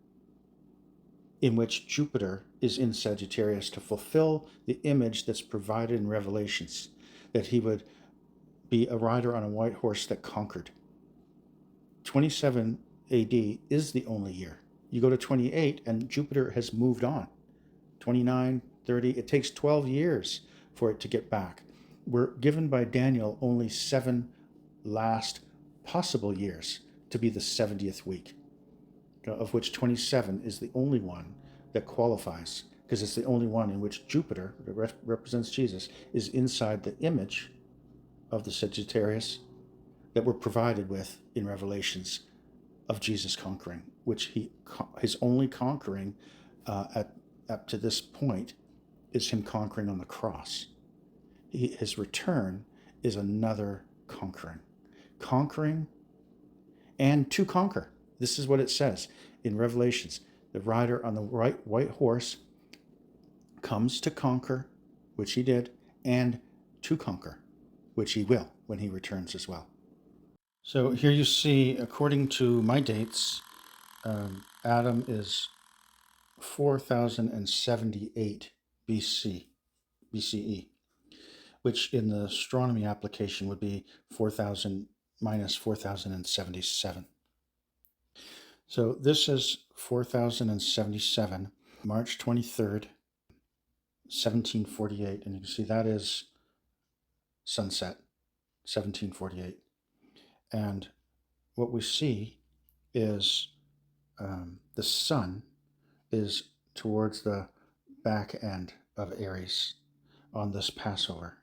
A: in which Jupiter is in Sagittarius to fulfill the image that's provided in Revelations, that he would be a rider on a white horse that conquered. 27 AD is the only year. You go to 28 and Jupiter has moved on. 29, 30, it takes 12 years for it to get back. We're given by Daniel only 7 last possible years to be the 70th week, of which 27 is the only one that qualifies, because it's the only one in which Jupiter, that represents Jesus, is inside the image of the Sagittarius that we're provided with in Revelations of Jesus conquering, which his only conquering up to this point is him conquering on the cross. His return is another conquering and to conquer. This is what it says in Revelations. The rider on the white horse comes to conquer, which he did, and to conquer, which he will when he returns as well. So here you see, according to my dates, Adam is 4078 BCE, which in the astronomy application would be 4000 minus 4077. So this is 4077, March 23rd, 1748. And you can see that is sunset, 1748. And what we see is the sun is towards the back end of Aries on this Passover.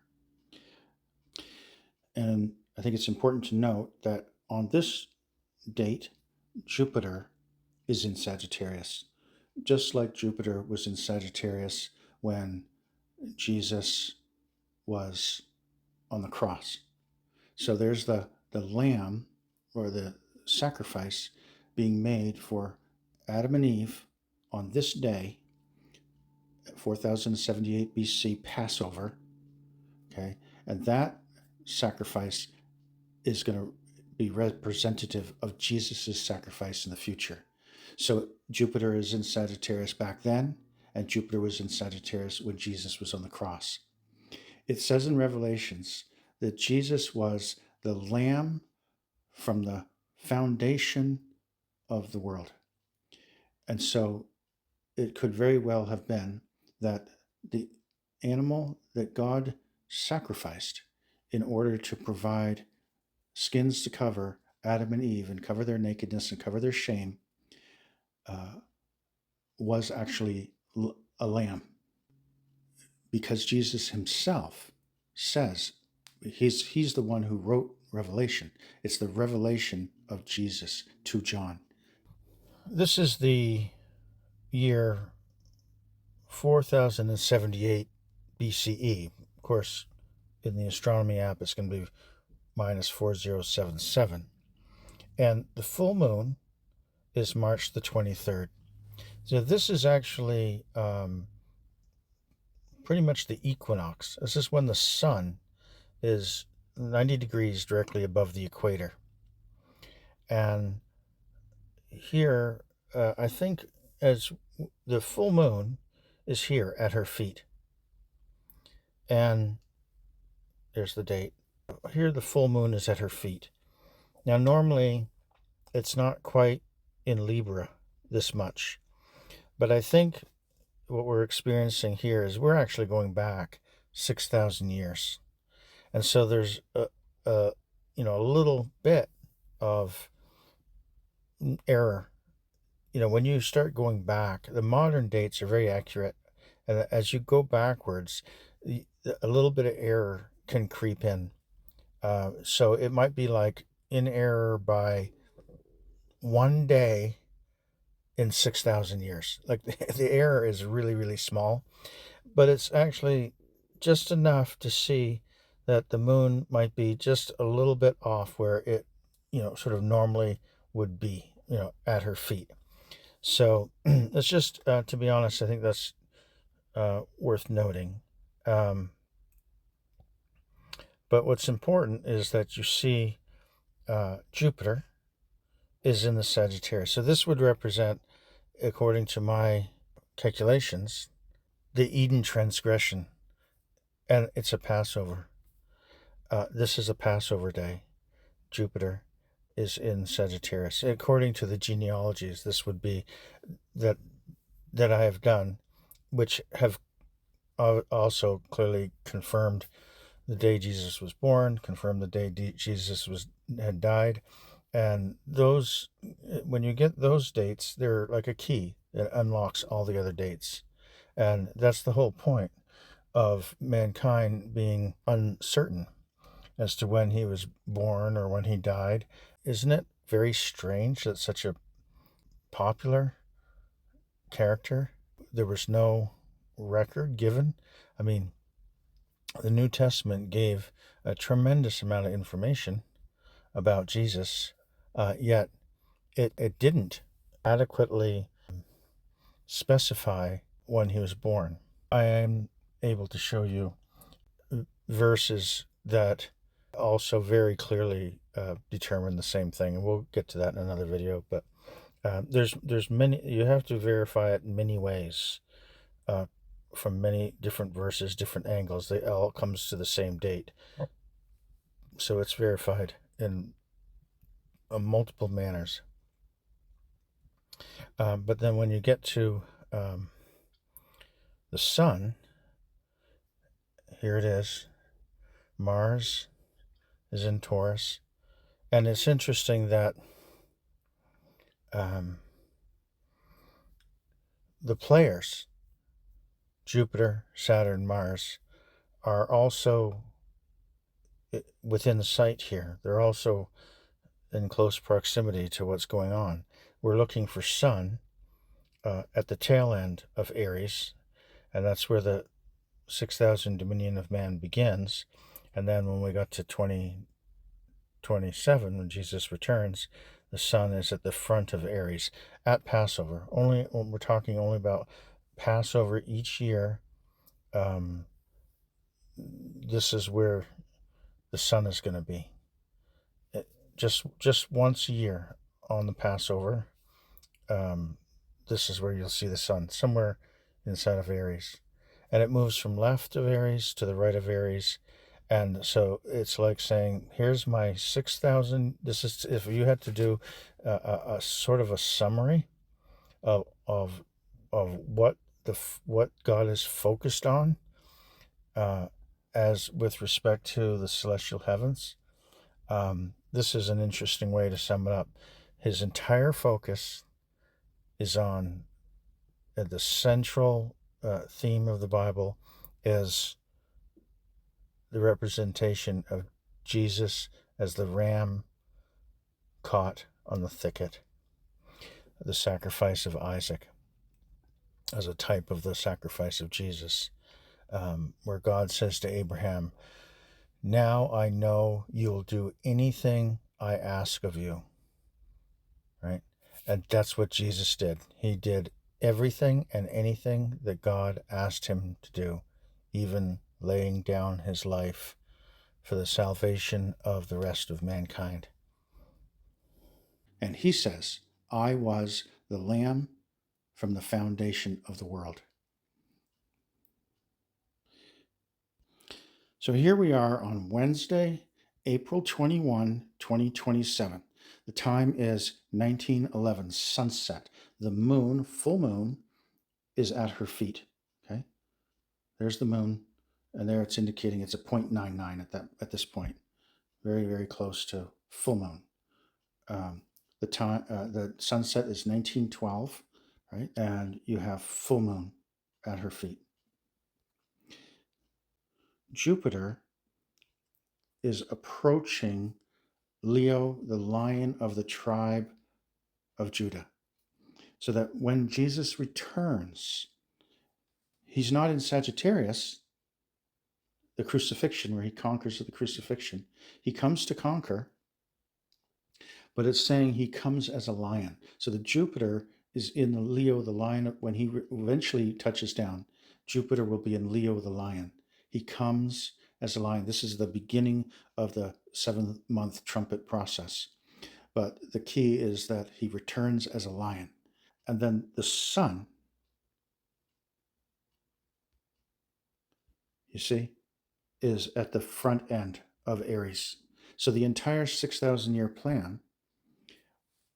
A: And I think it's important to note that on this date, Jupiter is in Sagittarius, just like Jupiter was in Sagittarius when Jesus was on the cross. So there's the lamb, or the sacrifice, being made for Adam and Eve on this day, 4078 BC Passover. Okay, and that sacrifice is going to be representative of Jesus' sacrifice in the future. So Jupiter is in Sagittarius back then, and Jupiter was in Sagittarius when Jesus was on the cross. It says in Revelations that Jesus was the Lamb from the foundation of the world. And so it could very well have been that the animal that God sacrificed in order to provide skins to cover Adam and Eve and cover their nakedness and cover their shame was actually a lamb, because Jesus himself says he's the one who wrote Revelation. It's the revelation of Jesus to John. This is the year 4078 BCE. Of course, in the astronomy app, it's going to be minus 4077. And the full moon is March the 23rd. So this is actually pretty much the equinox. This is when the sun is 90 degrees directly above the equator. And here, I think as the full moon is here at her feet. And there's the date. Here the full moon is at her feet. Now normally it's not quite in Libra this much, but I think what we're experiencing here is we're actually going back 6,000 years. And so there's a little bit of error. When you start going back, the modern dates are very accurate. And as you go backwards, a little bit of error can creep in. So it might be like in error by one day in 6,000 years. Like the error is really, really small, but it's actually just enough to see that the moon might be just a little bit off where it, sort of normally would be, at her feet. So it's just, to be honest, I think that's worth noting. But what's important is that you see Jupiter is in the Sagittarius. So this would represent, according to my calculations, the Eden transgression. And it's a Passover. This is a Passover day. Jupiter is in Sagittarius. According to the genealogies, this would be that I have done, which have also clearly confirmed the day Jesus was born, confirmed the day Jesus had died. And those, when you get those dates, they're like a key that unlocks all the other dates. And that's the whole point of mankind being uncertain as to when he was born or when he died. Isn't it very strange that such a popular character, there was no record given? I mean, the New Testament gave a tremendous amount of information about Jesus, yet it didn't adequately specify when he was born. I am able to show you verses that also very clearly determine the same thing, and we'll get to that in another video. But there's many, you have to verify it in many ways, from many different verses, different angles. They all comes to the same date, so it's verified in multiple manners. But then when you get to the sun, here it is. Mars is in Taurus. And it's interesting that the players, Jupiter, Saturn, Mars, are also within the sight here. They're also in close proximity to what's going on. We're looking for Sun at the tail end of Aries, and that's where the 6,000 dominion of man begins. And then when we got to 2027, when Jesus returns, the sun is at the front of Aries at Passover. Only we're talking only about Passover each year. This is where the sun is going to be. Just once a year on the Passover. This is where you'll see the sun, somewhere inside of Aries. And it moves from left of Aries to the right of Aries. And so it's like saying, here's my 6,000. This is, if you had to do a sort of a summary of what God is focused on as with respect to the celestial heavens. This is an interesting way to sum it up. His entire focus is on the central theme of the Bible is the representation of Jesus as the ram caught on the thicket, the sacrifice of Isaac as a type of the sacrifice of Jesus, where God says to Abraham, now I know you'll do anything I ask of you, right? And that's what Jesus did. He did everything and anything that God asked him to do, even laying down his life for the salvation of the rest of mankind. And he says, I was the Lamb from the foundation of the world. So here we are on Wednesday, April 21, 2027. The time is 1911, sunset. The moon, full moon, is at her feet. Okay, there's the moon, and there it's indicating it's a 0.99 at this point, very, very close to full moon. The sunset is 1912, right, and you have full moon at her feet. Jupiter is approaching Leo, the lion of the tribe of Judah, so that when Jesus returns, he's not in Sagittarius, the crucifixion, where he conquers the crucifixion. He comes to conquer, but it's saying he comes as a lion. So the Jupiter is in the Leo, the lion. When he eventually touches down, Jupiter will be in Leo, the lion. He comes as a lion. This is the beginning of the 7-month trumpet process. But the key is that he returns as a lion. And then the sun, you see, is at the front end of Aries. So the entire 6,000-year plan,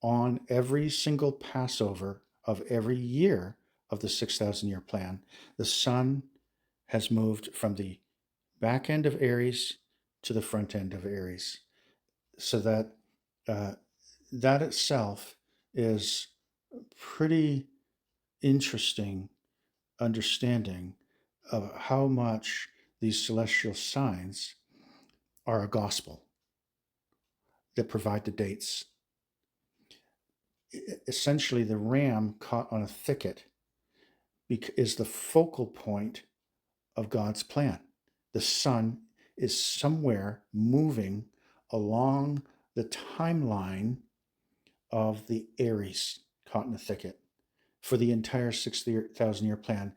A: on every single Passover of every year of the 6,000-year plan, the sun has moved from the back end of Aries to the front end of Aries. So that that itself is pretty interesting understanding of how much these celestial signs are a gospel that provide the dates. Essentially, the ram caught on a thicket is the focal point of God's plan. The sun is somewhere moving along the timeline of the Aries caught in the thicket for the entire 6,000-year plan.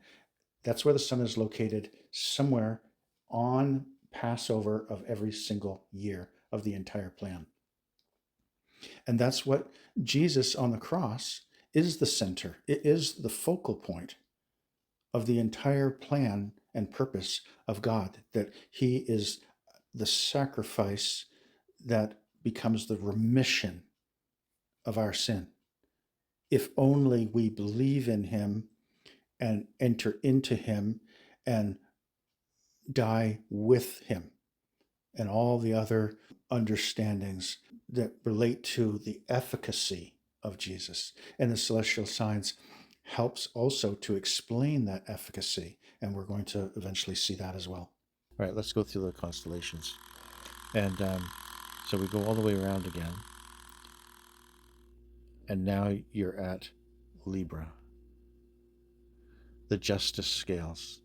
A: That's where the sun is located, somewhere on Passover of every single year of the entire plan. And that's what Jesus on the cross is, the center. It is the focal point of the entire plan and purpose of God, that he is the sacrifice that becomes the remission of our sin. if only we believe in him and enter into him and die with him, and all the other understandings that relate to the efficacy of Jesus. And the celestial signs helps also to explain that efficacy, and we're going to eventually see that as well. All right, let's go through the constellations. And so we go all the way around again. And now you're at Libra, the justice scales.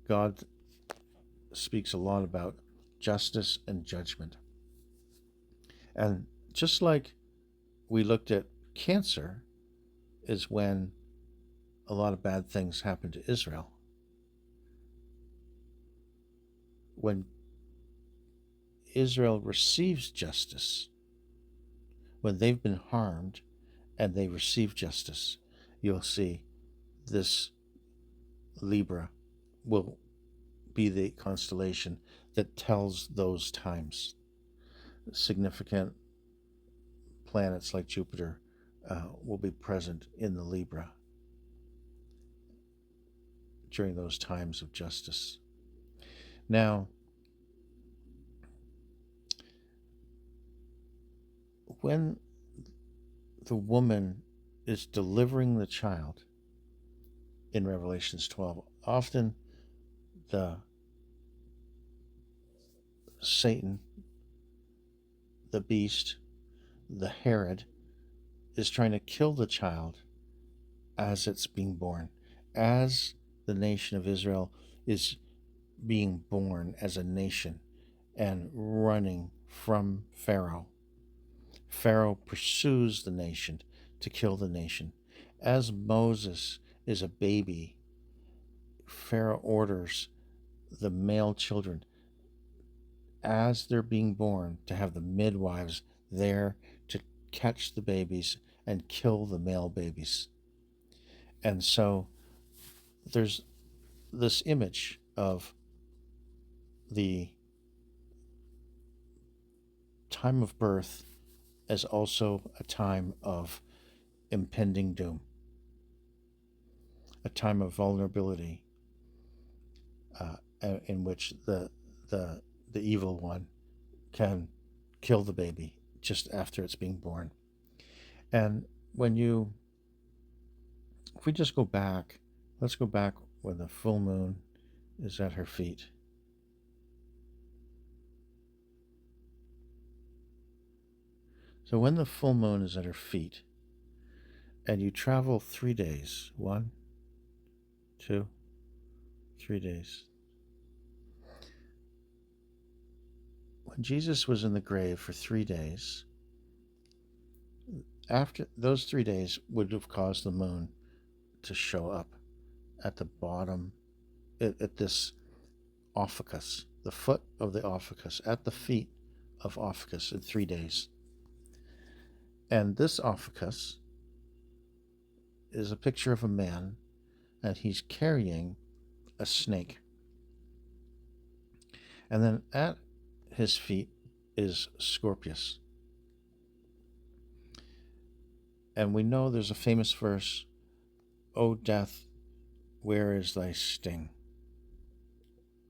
A: God speaks a lot about justice and judgment. And just like we looked at Cancer, is when a lot of bad things happen to Israel. When Israel receives justice, when they've been harmed and they receive justice, you'll see this Libra will be the constellation that tells those times. Significant planets like Jupiter will be present in the Libra during those times of justice. Now, when the woman is delivering the child in Revelations 12, often the Satan, the beast, the Herod, is trying to kill the child as it's being born, as the nation of Israel is being born as a nation and running from Pharaoh. Pharaoh pursues the nation to kill the nation. As Moses is a baby, Pharaoh orders the male children, as they're being born, to have the midwives there to catch the babies and kill the male babies. And so there's this image of the time of birth as also a time of impending doom, a time of vulnerability in which the evil one can kill the baby just after it's being born. And if we just go back, let's go back when the full moon is at her feet. So when the full moon is at her feet, and you travel 3 days, 1, 2, 3 days. When Jesus was in the grave for 3 days, after those 3 days would have caused the moon to show up at the bottom, at this Ophiuchus, the foot of the Ophiuchus, at the feet of Ophiuchus in 3 days. And this Ophiuchus is a picture of a man, and he's carrying a snake. And then at his feet is Scorpius. And we know there's a famous verse, "O death, where is thy sting?"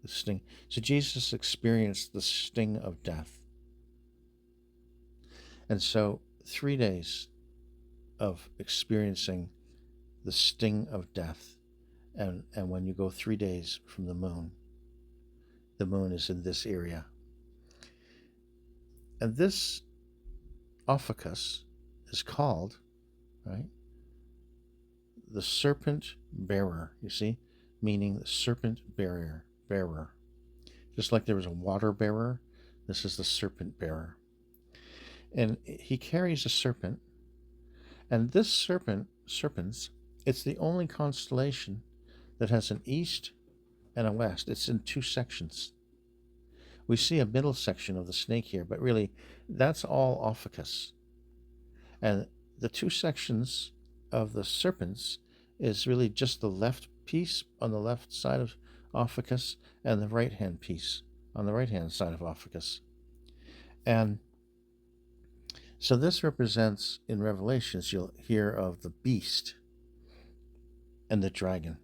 A: The sting. So Jesus experienced the sting of death. And so 3 days of experiencing the sting of death. And when you go 3 days from the moon is in this area. And this Ophiuchus is called, right, the serpent bearer, you see, meaning the serpent bearer. Just like there was a water bearer, this is the serpent bearer. And he carries a serpent, and this serpents, it's the only constellation that has an east and a west. It's in 2 sections. We see a middle section of the snake here, but really that's all Ophiuchus. And the 2 sections of the serpents is really just the left piece on the left side of Ophiuchus and the right-hand piece on the right-hand side of Ophiuchus. And So this represents, in Revelations, you'll hear of the beast and the dragon.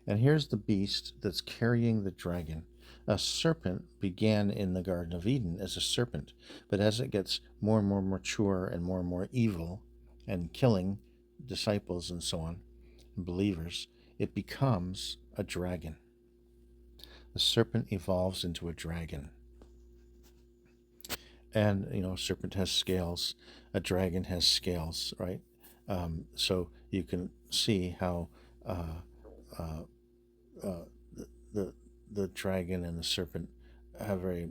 A: And here's the beast that's carrying the dragon. A serpent began in the Garden of Eden as a serpent, but as it gets more and more mature and more evil and killing disciples and so on, believers, it becomes a dragon. The serpent evolves into a dragon. And, a serpent has scales, a dragon has scales, right? So you can see how uh, uh, the the dragon and the serpent have very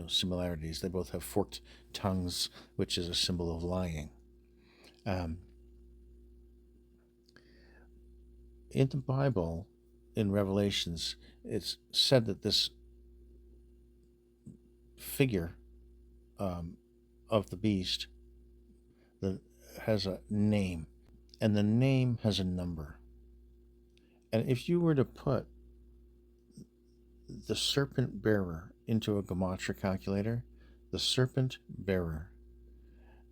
A: similarities. They both have forked tongues, which is a symbol of lying. In the Bible, in Revelations, it's said that this figure of the beast that has a name, and the name has a number. And if you were to put the serpent bearer into a gematria calculator, the serpent bearer,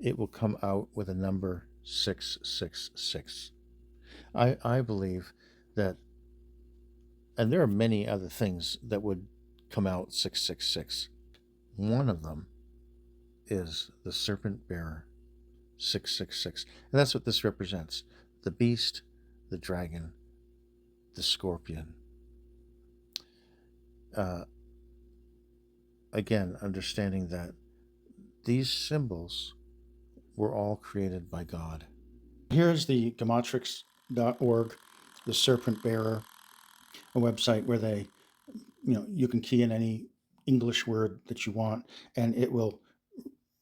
A: it will come out with a number 666. I believe that, and there are many other things that would come out 666. One of them is the serpent bearer, 666. And that's what this represents: the beast, the dragon, the scorpion. Again, understanding that these symbols were all created by God. Here's the gematrix.org, the serpent bearer, a website where they, you can key in any English word that you want, and it will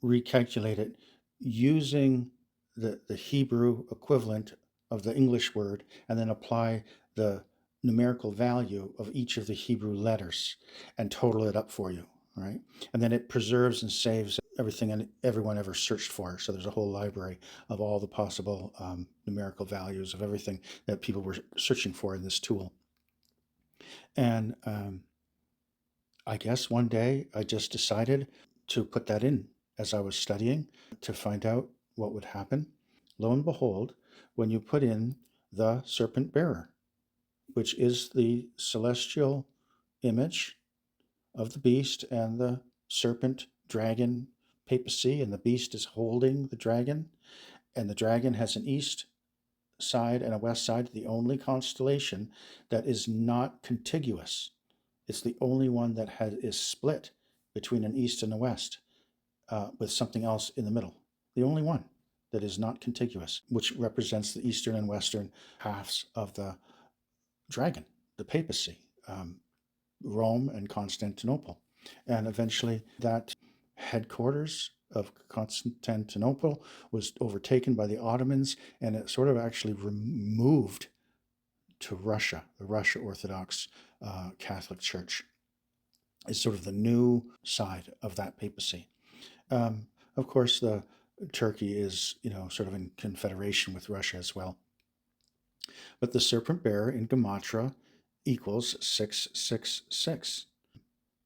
A: recalculate it using the Hebrew equivalent of the English word, and then apply the numerical value of each of the Hebrew letters and total it up for you. All right. And then it preserves and saves everything everyone ever searched for. So there's a whole library of all the possible numerical values of everything that people were searching for in this tool. And I guess one day I just decided to put that in as I was studying to find out what would happen. Lo and behold, when you put in the serpent bearer, which is the celestial image of the beast and the serpent dragon papacy, and the beast is holding the dragon, and the dragon has an east side and a west side, the only constellation that is not contiguous. It's the only one that is split between an east and a west, with something else in the middle. The only one that is not contiguous, which represents the eastern and western halves of the dragon, the papacy, Rome and Constantinople. And eventually that headquarters of Constantinople was overtaken by the Ottomans, and it sort of actually removed to Russia. The Russia Orthodox Catholic Church is sort of the new side of that papacy. Of course, the Turkey is, sort of in confederation with Russia as well. But the serpent bearer in Gematria equals 666.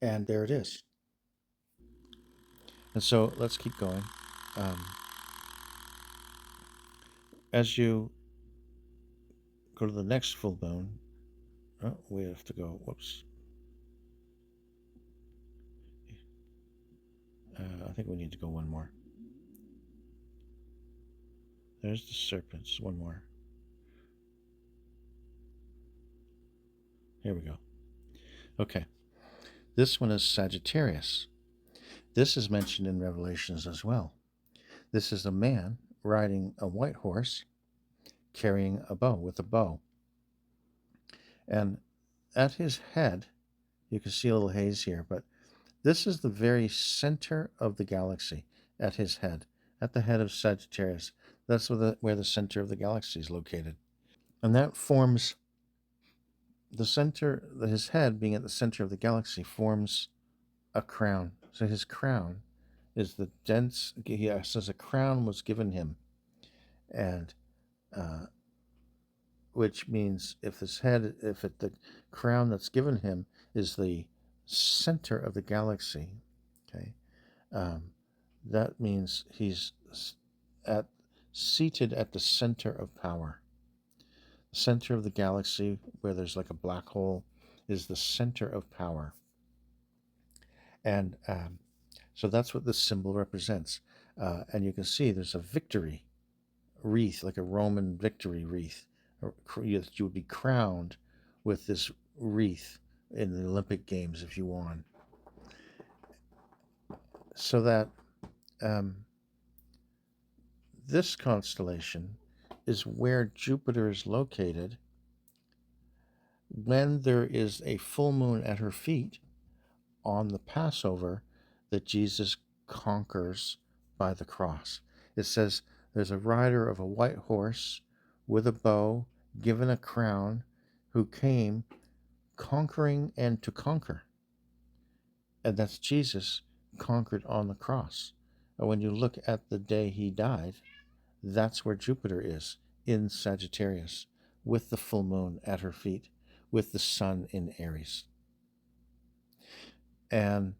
A: And there it is. And so let's keep going. As you go to the next full moon, we have to go, whoops. I think we need to go one more. There's the serpents, one more. Here we go. Okay. This one is Sagittarius. This is mentioned in Revelations as well. This is a man riding a white horse, carrying a bow, with a bow. And at his head, you can see a little haze here, but this is the very center of the galaxy at his head, at the head of Sagittarius. That's where the center of the galaxy is located. And that forms the center, his head being at the center of the galaxy, forms a crown. So his crown is the dense, he says a crown was given him. And which means if the crown that's given him is the center of the galaxy, okay, that means he's at seated at the center of power. The center of the galaxy, where there's like a black hole, is the center of power. And so that's what this symbol represents. And you can see there's a victory wreath, like a Roman victory wreath. You would be crowned with this wreath in the Olympic Games if you won. So that this constellation is where Jupiter is located when there is a full moon at her feet on the Passover that Jesus conquers by the cross. It says there's a rider of a white horse with a bow, given a crown, who came conquering and to conquer. And that's Jesus conquered on the cross. And when you look at the day he died, that's where Jupiter is, in Sagittarius, with the full moon at her feet, with the sun in Aries. And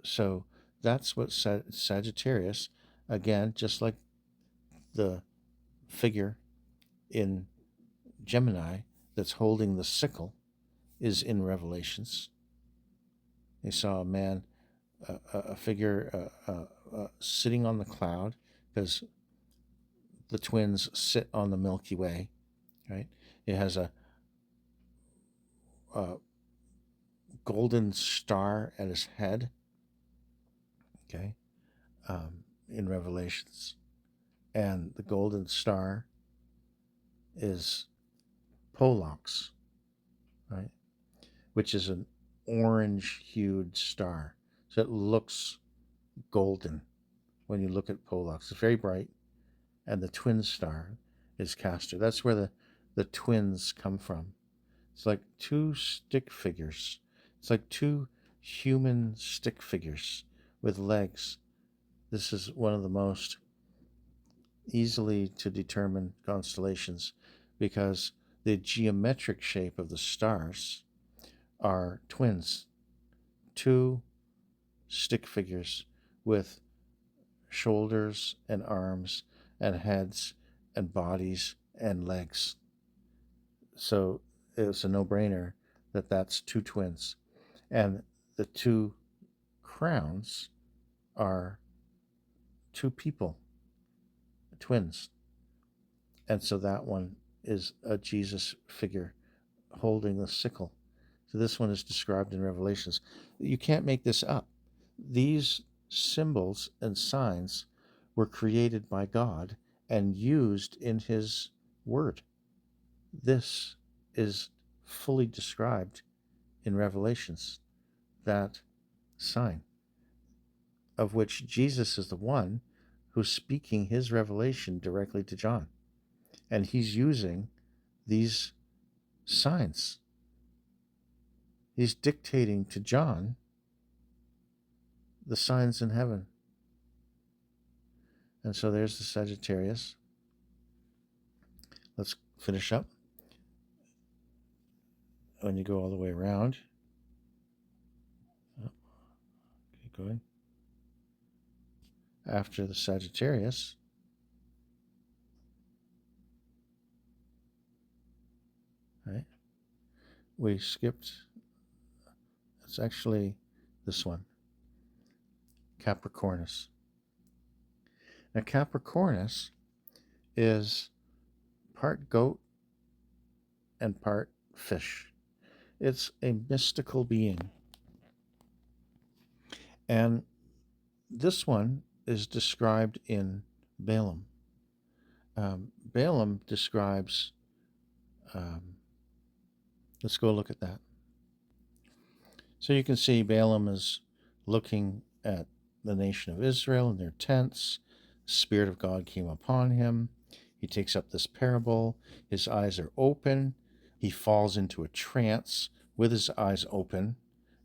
A: so that's what Sagittarius, again, just like the figure in Gemini that's holding the sickle, is in Revelations. They saw a man, a figure sitting on the cloud, because the twins sit on the Milky Way, right? It has a golden star at his head, okay, in Revelations. And the golden star is Pollux, right, which is an orange-hued star. So it looks golden when you look at Pollux. It's very bright. And the twin star is Castor. That's where the twins come from. It's like two stick figures. It's like two human stick figures with legs. This is one of the most easily to determine constellations because the geometric shape of the stars are twins. Two stick figures with shoulders and arms and heads and bodies and legs. So it's a no-brainer that that's two twins. And the two crowns are two people, twins. And so that one is a Jesus figure holding the sickle. So this one is described in Revelations. You can't make this up. These symbols and signs were created by God and used in his word. This is fully described in Revelations, that sign, of which Jesus is the one who's speaking his revelation directly to John. And he's using these signs. He's dictating to John the signs in heaven. And so there's the Sagittarius. Let's finish up. When you go all the way around, keep going. After the Sagittarius, right? We skipped, it's actually this one, Capricornus. Now, Capricornus is part goat and part fish. It's a mystical being. And this one is described in Balaam. Balaam describes, let's go look at that. So you can see Balaam is looking at the nation of Israel in their tents. The Spirit of God came upon him. He takes up this parable. His eyes are open. He falls into a trance with his eyes open.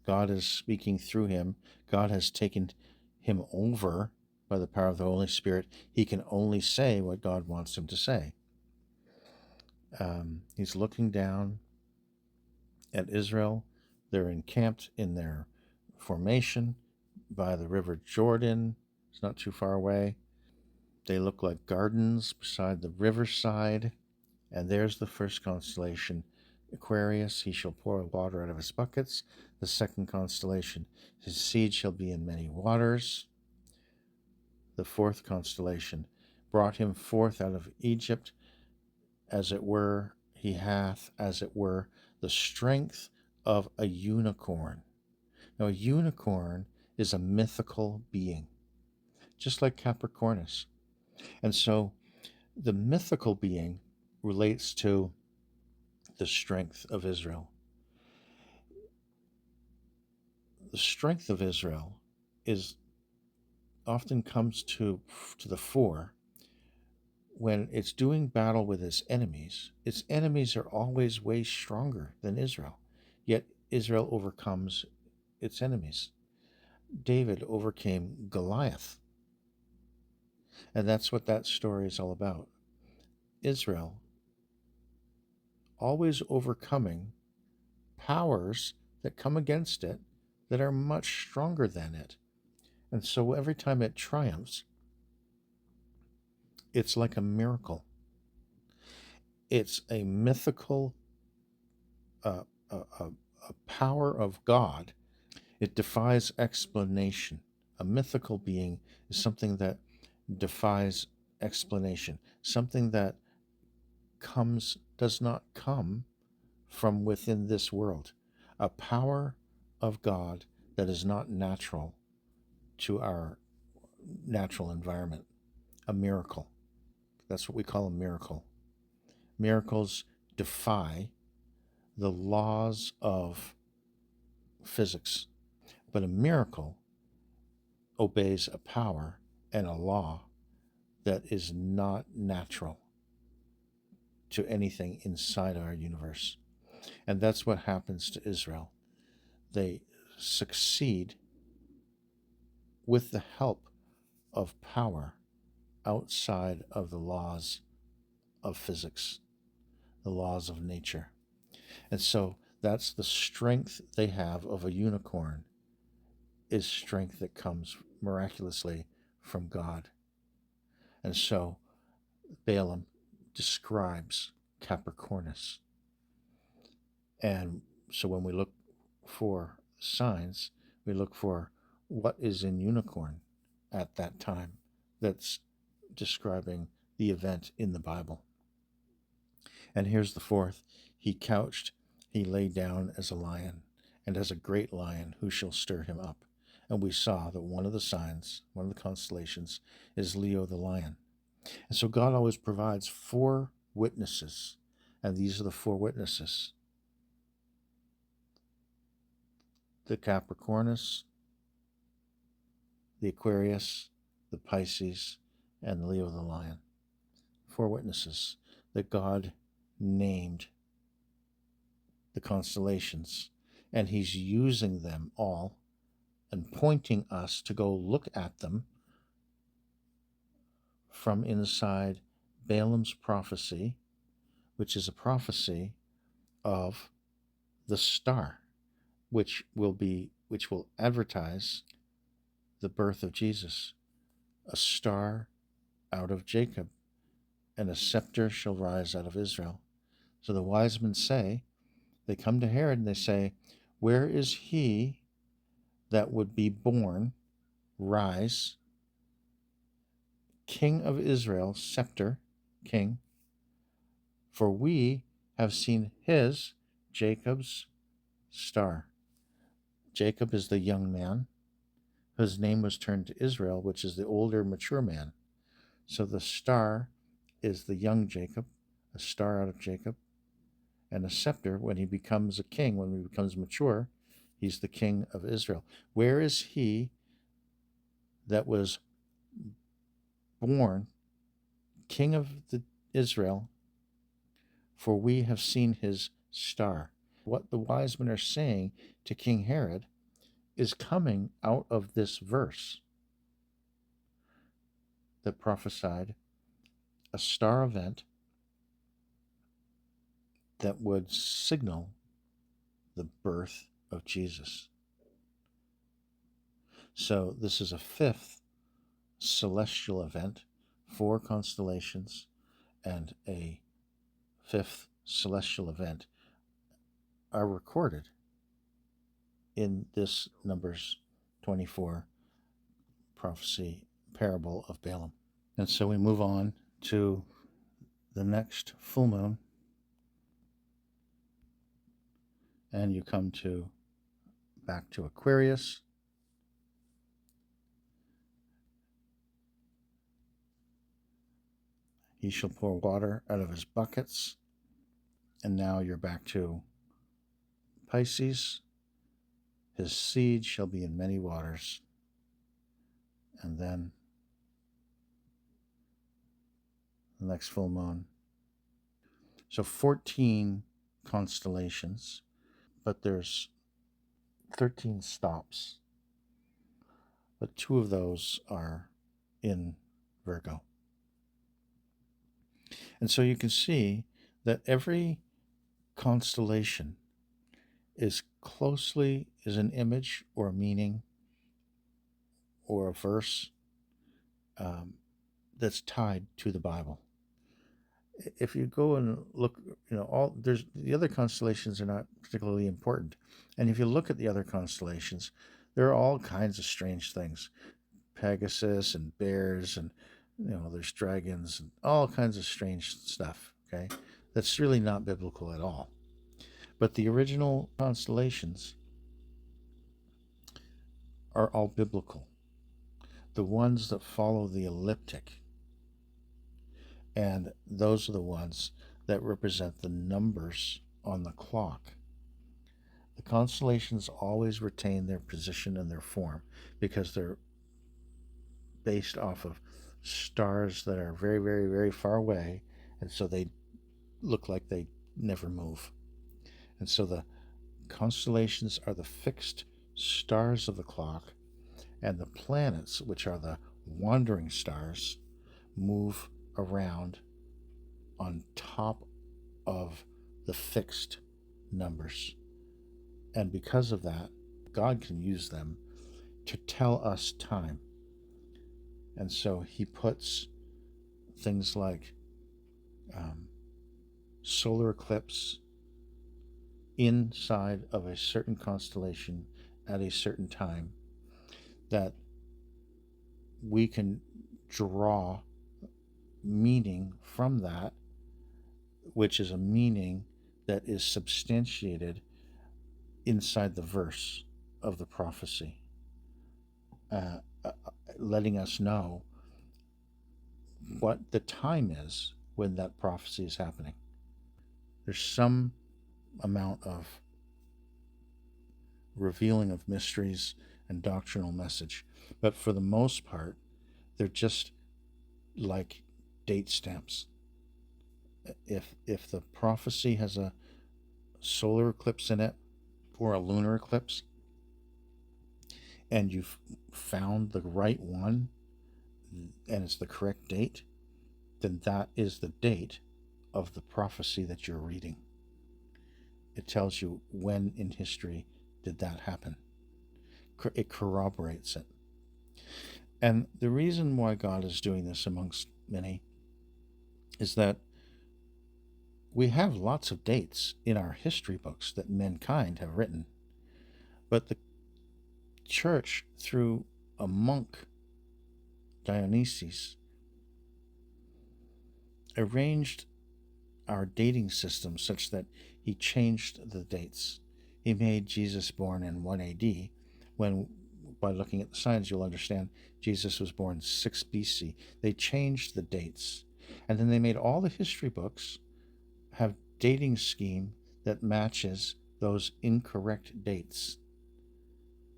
A: God is speaking through him. God has taken him over by the power of the Holy Spirit. He can only say what God wants him to say. He's looking down at Israel. They're encamped in their formation. by the river Jordan. It's not too far away. They look like gardens beside the riverside. And there's the first constellation, Aquarius. He shall pour water out of his buckets. The second constellation, his seed shall be in many waters. The fourth constellation, brought him forth out of Egypt, as it were, he hath, as it were, the strength of a unicorn. Now, a unicorn is a mythical being, just like Capricornus. And so the mythical being relates to the strength of Israel. The strength of Israel is often comes to the fore when it's doing battle with its enemies. Its enemies are always way stronger than Israel, yet Israel overcomes its enemies. David overcame Goliath, and that's what that story is all about. Israel always overcoming powers that come against it that are much stronger than it. And so every time it triumphs, it's like a miracle. It's a mythical a power of God. It defies explanation. A mythical being is something that defies explanation, something that does not come from within this world. A power of God that is not natural to our natural environment. A miracle. That's what we call a miracle. Miracles defy the laws of physics, but a miracle obeys a power and a law that is not natural to anything inside our universe. And that's what happens to Israel. They succeed with the help of power outside of the laws of physics, the laws of nature. And so that's the strength they have of a unicorn, is strength that comes miraculously from God. And so Balaam describes Capricornus. And so when we look for signs, we look for what is in unicorn at that time that's describing the event in the Bible. And here's the fourth. He couched, he lay down as a lion, and as a great lion, who shall stir him up? And we saw that one of the signs, one of the constellations, is Leo the lion. And so God always provides 4 witnesses, and these are the 4 witnesses: the Capricornus, the Aquarius, the Pisces, and Leo the lion. 4 witnesses that God named the constellations, and he's using them all and pointing us to go look at them from inside Balaam's prophecy, which is a prophecy of the star, which will advertise the birth of Jesus. A star out of Jacob, and a scepter shall rise out of Israel. So the wise men say, they come to Herod and they say, where is he that would be born, rise, King of Israel, scepter, king? For we have seen his, Jacob's, star. Jacob is the young man whose name was turned to Israel, which is the older, mature man. So the star is the young Jacob, a star out of Jacob, and a scepter when he becomes a king, when he becomes mature, he's the king of Israel. Where is he that was born king of Israel? For we have seen his star. What the wise men are saying to King Herod is coming out of this verse that prophesied a star event that would signal the birth of Jesus. So this is a fifth celestial event. 4 constellations and a fifth celestial event are recorded in this Numbers 24 prophecy parable of Balaam. And so we move on to the next full moon, and you come back to Aquarius. He shall pour water out of his buckets. And now you're back to Pisces. His seed shall be in many waters. And then the next full moon. So 14 constellations, but there's 13 stops. But 2 of those are in Virgo. And so you can see that every constellation is an image or a meaning or a verse that's tied to the Bible. If you go and look, there's the other constellations are not particularly important. And if you look at the other constellations, there are all kinds of strange things. Pegasus and bears and there's dragons and all kinds of strange stuff, okay? That's really not biblical at all. But the original constellations are all biblical. The ones that follow the elliptic, and those are the ones that represent the numbers on the clock. The constellations always retain their position and their form because they're based off of stars that are very, very, very far away, and so they look like they never move. And so the constellations are the fixed stars of the clock, and the planets, which are the wandering stars, move around on top of the fixed numbers. And because of that, God can use them to tell us time. And so he puts things like solar eclipse inside of a certain constellation at a certain time, that we can draw meaning from that, which is a meaning that is substantiated inside the verse of the prophecy, letting us know what the time is when that prophecy is happening. There's some amount of revealing of mysteries and doctrinal message, but for the most part, they're just like date stamps. If the prophecy has a solar eclipse in it or a lunar eclipse, and you've found the right one and it's the correct date, then that is the date of the prophecy that you're reading. It tells you when in history did that happen. It corroborates it. And the reason why God is doing this amongst many is that we have lots of dates in our history books that mankind have written, but the church, through a monk, Dionysius, arranged our dating system such that he changed the dates. He made Jesus born in 1 AD, when, by looking at the signs, you'll understand Jesus was born 6 BC. They changed the dates. And then they made all the history books have dating scheme that matches those incorrect dates.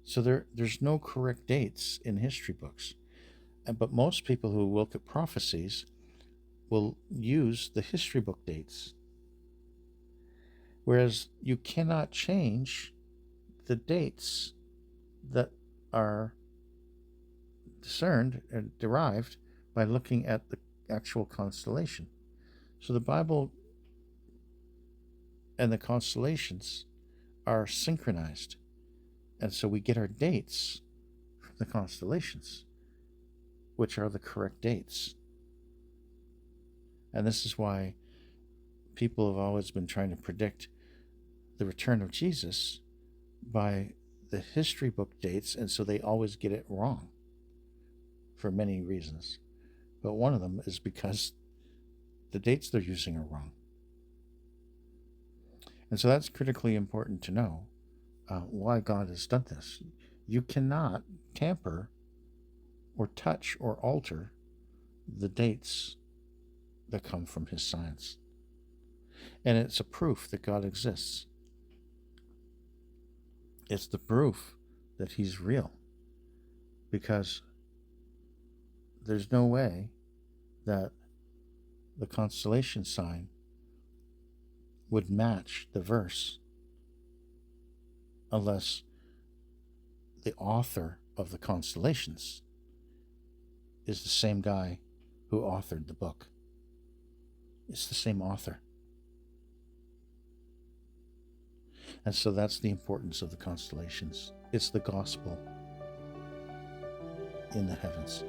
A: So there's no correct dates in history books. But most people who look at prophecies will use the history book dates. Whereas you cannot change the dates that are discerned and derived by looking at the actual constellation. So the Bible and the constellations are synchronized. And so we get our dates the constellations, which are the correct dates. And this is why people have always been trying to predict the return of Jesus by the history book dates, and so they always get it wrong for many reasons. But one of them is because the dates they're using are wrong. And so that's critically important to know why God has done this. You cannot tamper or touch or alter the dates that come from his science. And it's a proof that God exists. It's the proof that he's real, because there's no way that the constellation sign would match the verse unless the author of the constellations is the same guy who authored the book. It's the same author. And so that's the importance of the constellations. It's the gospel in the heavens.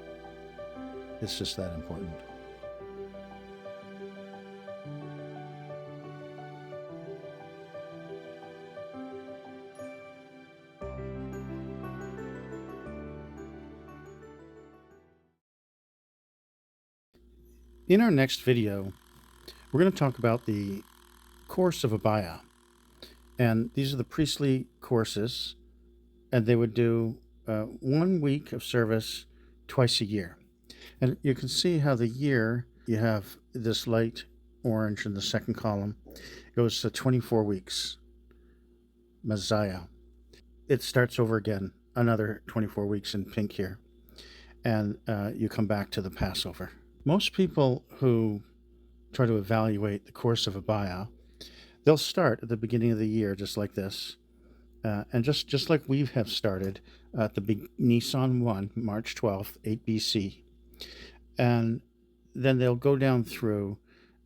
A: It's just that important. In our next video, we're going to talk about the course of Abia. And these are the priestly courses, and they would do 1 week of service twice a year. And you can see how the year, you have this light orange in the second column, goes to 24 weeks. Messiah. It starts over again, another 24 weeks in pink here. And you come back to the Passover. Most people who try to evaluate the course of Abia, they'll start at the beginning of the year just like this. And just like we have started at the Nisan 1, March 12th, 8 BC. And then they'll go down through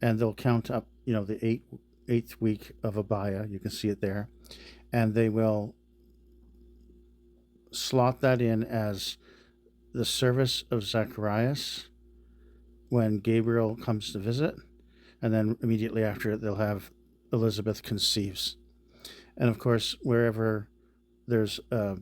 A: and they'll count up, the eighth week of Abia. You can see it there. And they will slot that in as the service of Zacharias when Gabriel comes to visit. And then immediately after it, they'll have Elizabeth conceives. And of course, wherever there's a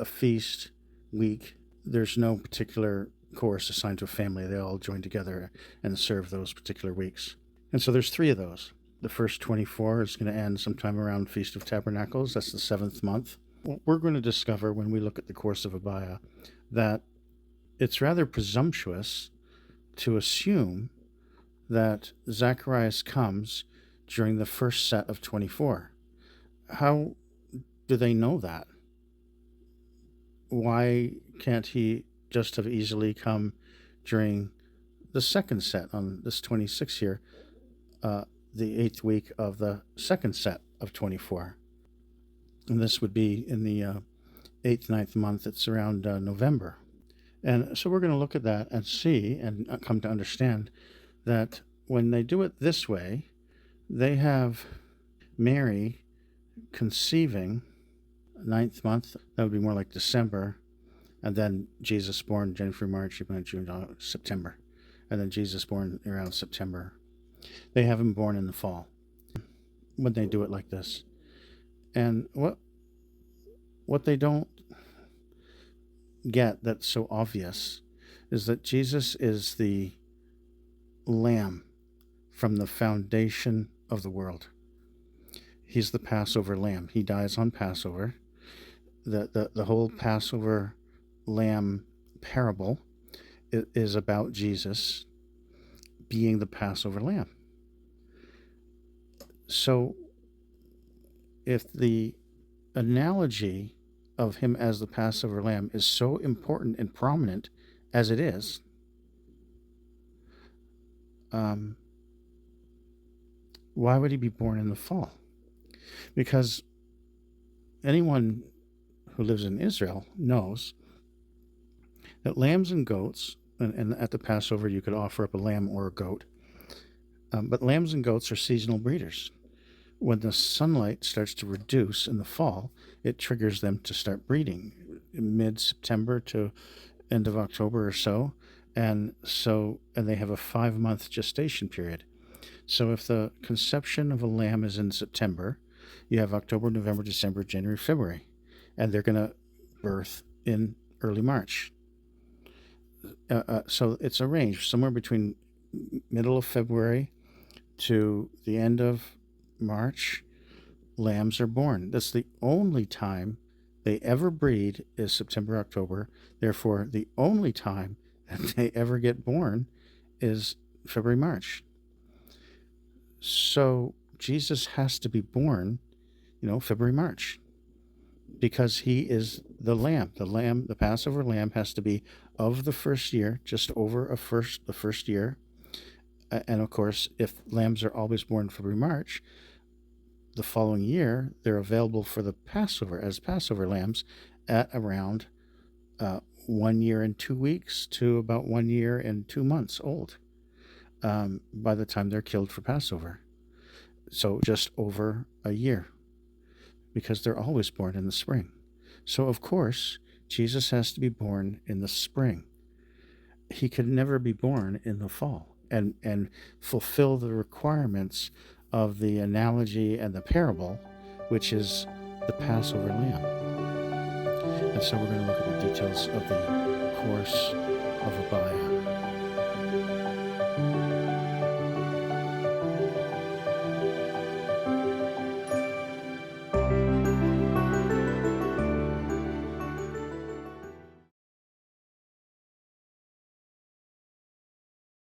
A: feast week, there's no particular course assigned to a family. They all join together and serve those particular weeks. And so there's 3 of those. The first 24 is going to end sometime around Feast of Tabernacles. That's the 7th month. We're going to discover when we look at the course of Abia that it's rather presumptuous to assume that Zacharias comes during the first set of 24. How do they know that? Why can't he just have easily come during the second set on this 26 here, the 8th week of the second set of 24? And this would be in the 8th, 9th month. It's around November. And so we're going to look at that and see and come to understand that when they do it this way, they have Mary conceiving 9th month. That would be more like December. And then Jesus born January, February, March, June, September. And then Jesus born around September. They have him born in the fall when they do it like this. And what they don't get that's so obvious is that Jesus is the Lamb from the foundation of the world. He's the Passover lamb. He dies on Passover. The whole Passover lamb parable is about Jesus being the Passover lamb. So if the analogy of him as the Passover lamb is so important and prominent as it is, why would he be born in the fall? Because anyone who lives in Israel knows that lambs and goats, and at the Passover you could offer up a lamb or a goat, but lambs and goats are seasonal breeders. When the sunlight starts to reduce in the fall, it triggers them to start breeding mid-September to end of October or so. And they have a 5-month gestation period. So if the conception of a lamb is in September, you have October, November, December, January, February, and they're going to birth in early March. So it's a range somewhere between middle of February to the end of March. Lambs are born. That's the only time they ever breed is September, October. Therefore, the only time that they ever get born is February, March. So Jesus has to be born, February, March, because he is the lamb. The Passover lamb has to be of the first year, just over the first year. And of course, if lambs are always born February, March, the following year, they're available for the Passover as Passover lambs at around 1 year and 2 weeks to about 1 year and 2 months old by the time they're killed for Passover. So just over a year, because they're always born in the spring. So of course, Jesus has to be born in the spring. He could never be born in the fall and fulfill the requirements of the analogy and the parable, which is the Passover lamb. And so we're going to look at the details of the course of Abia.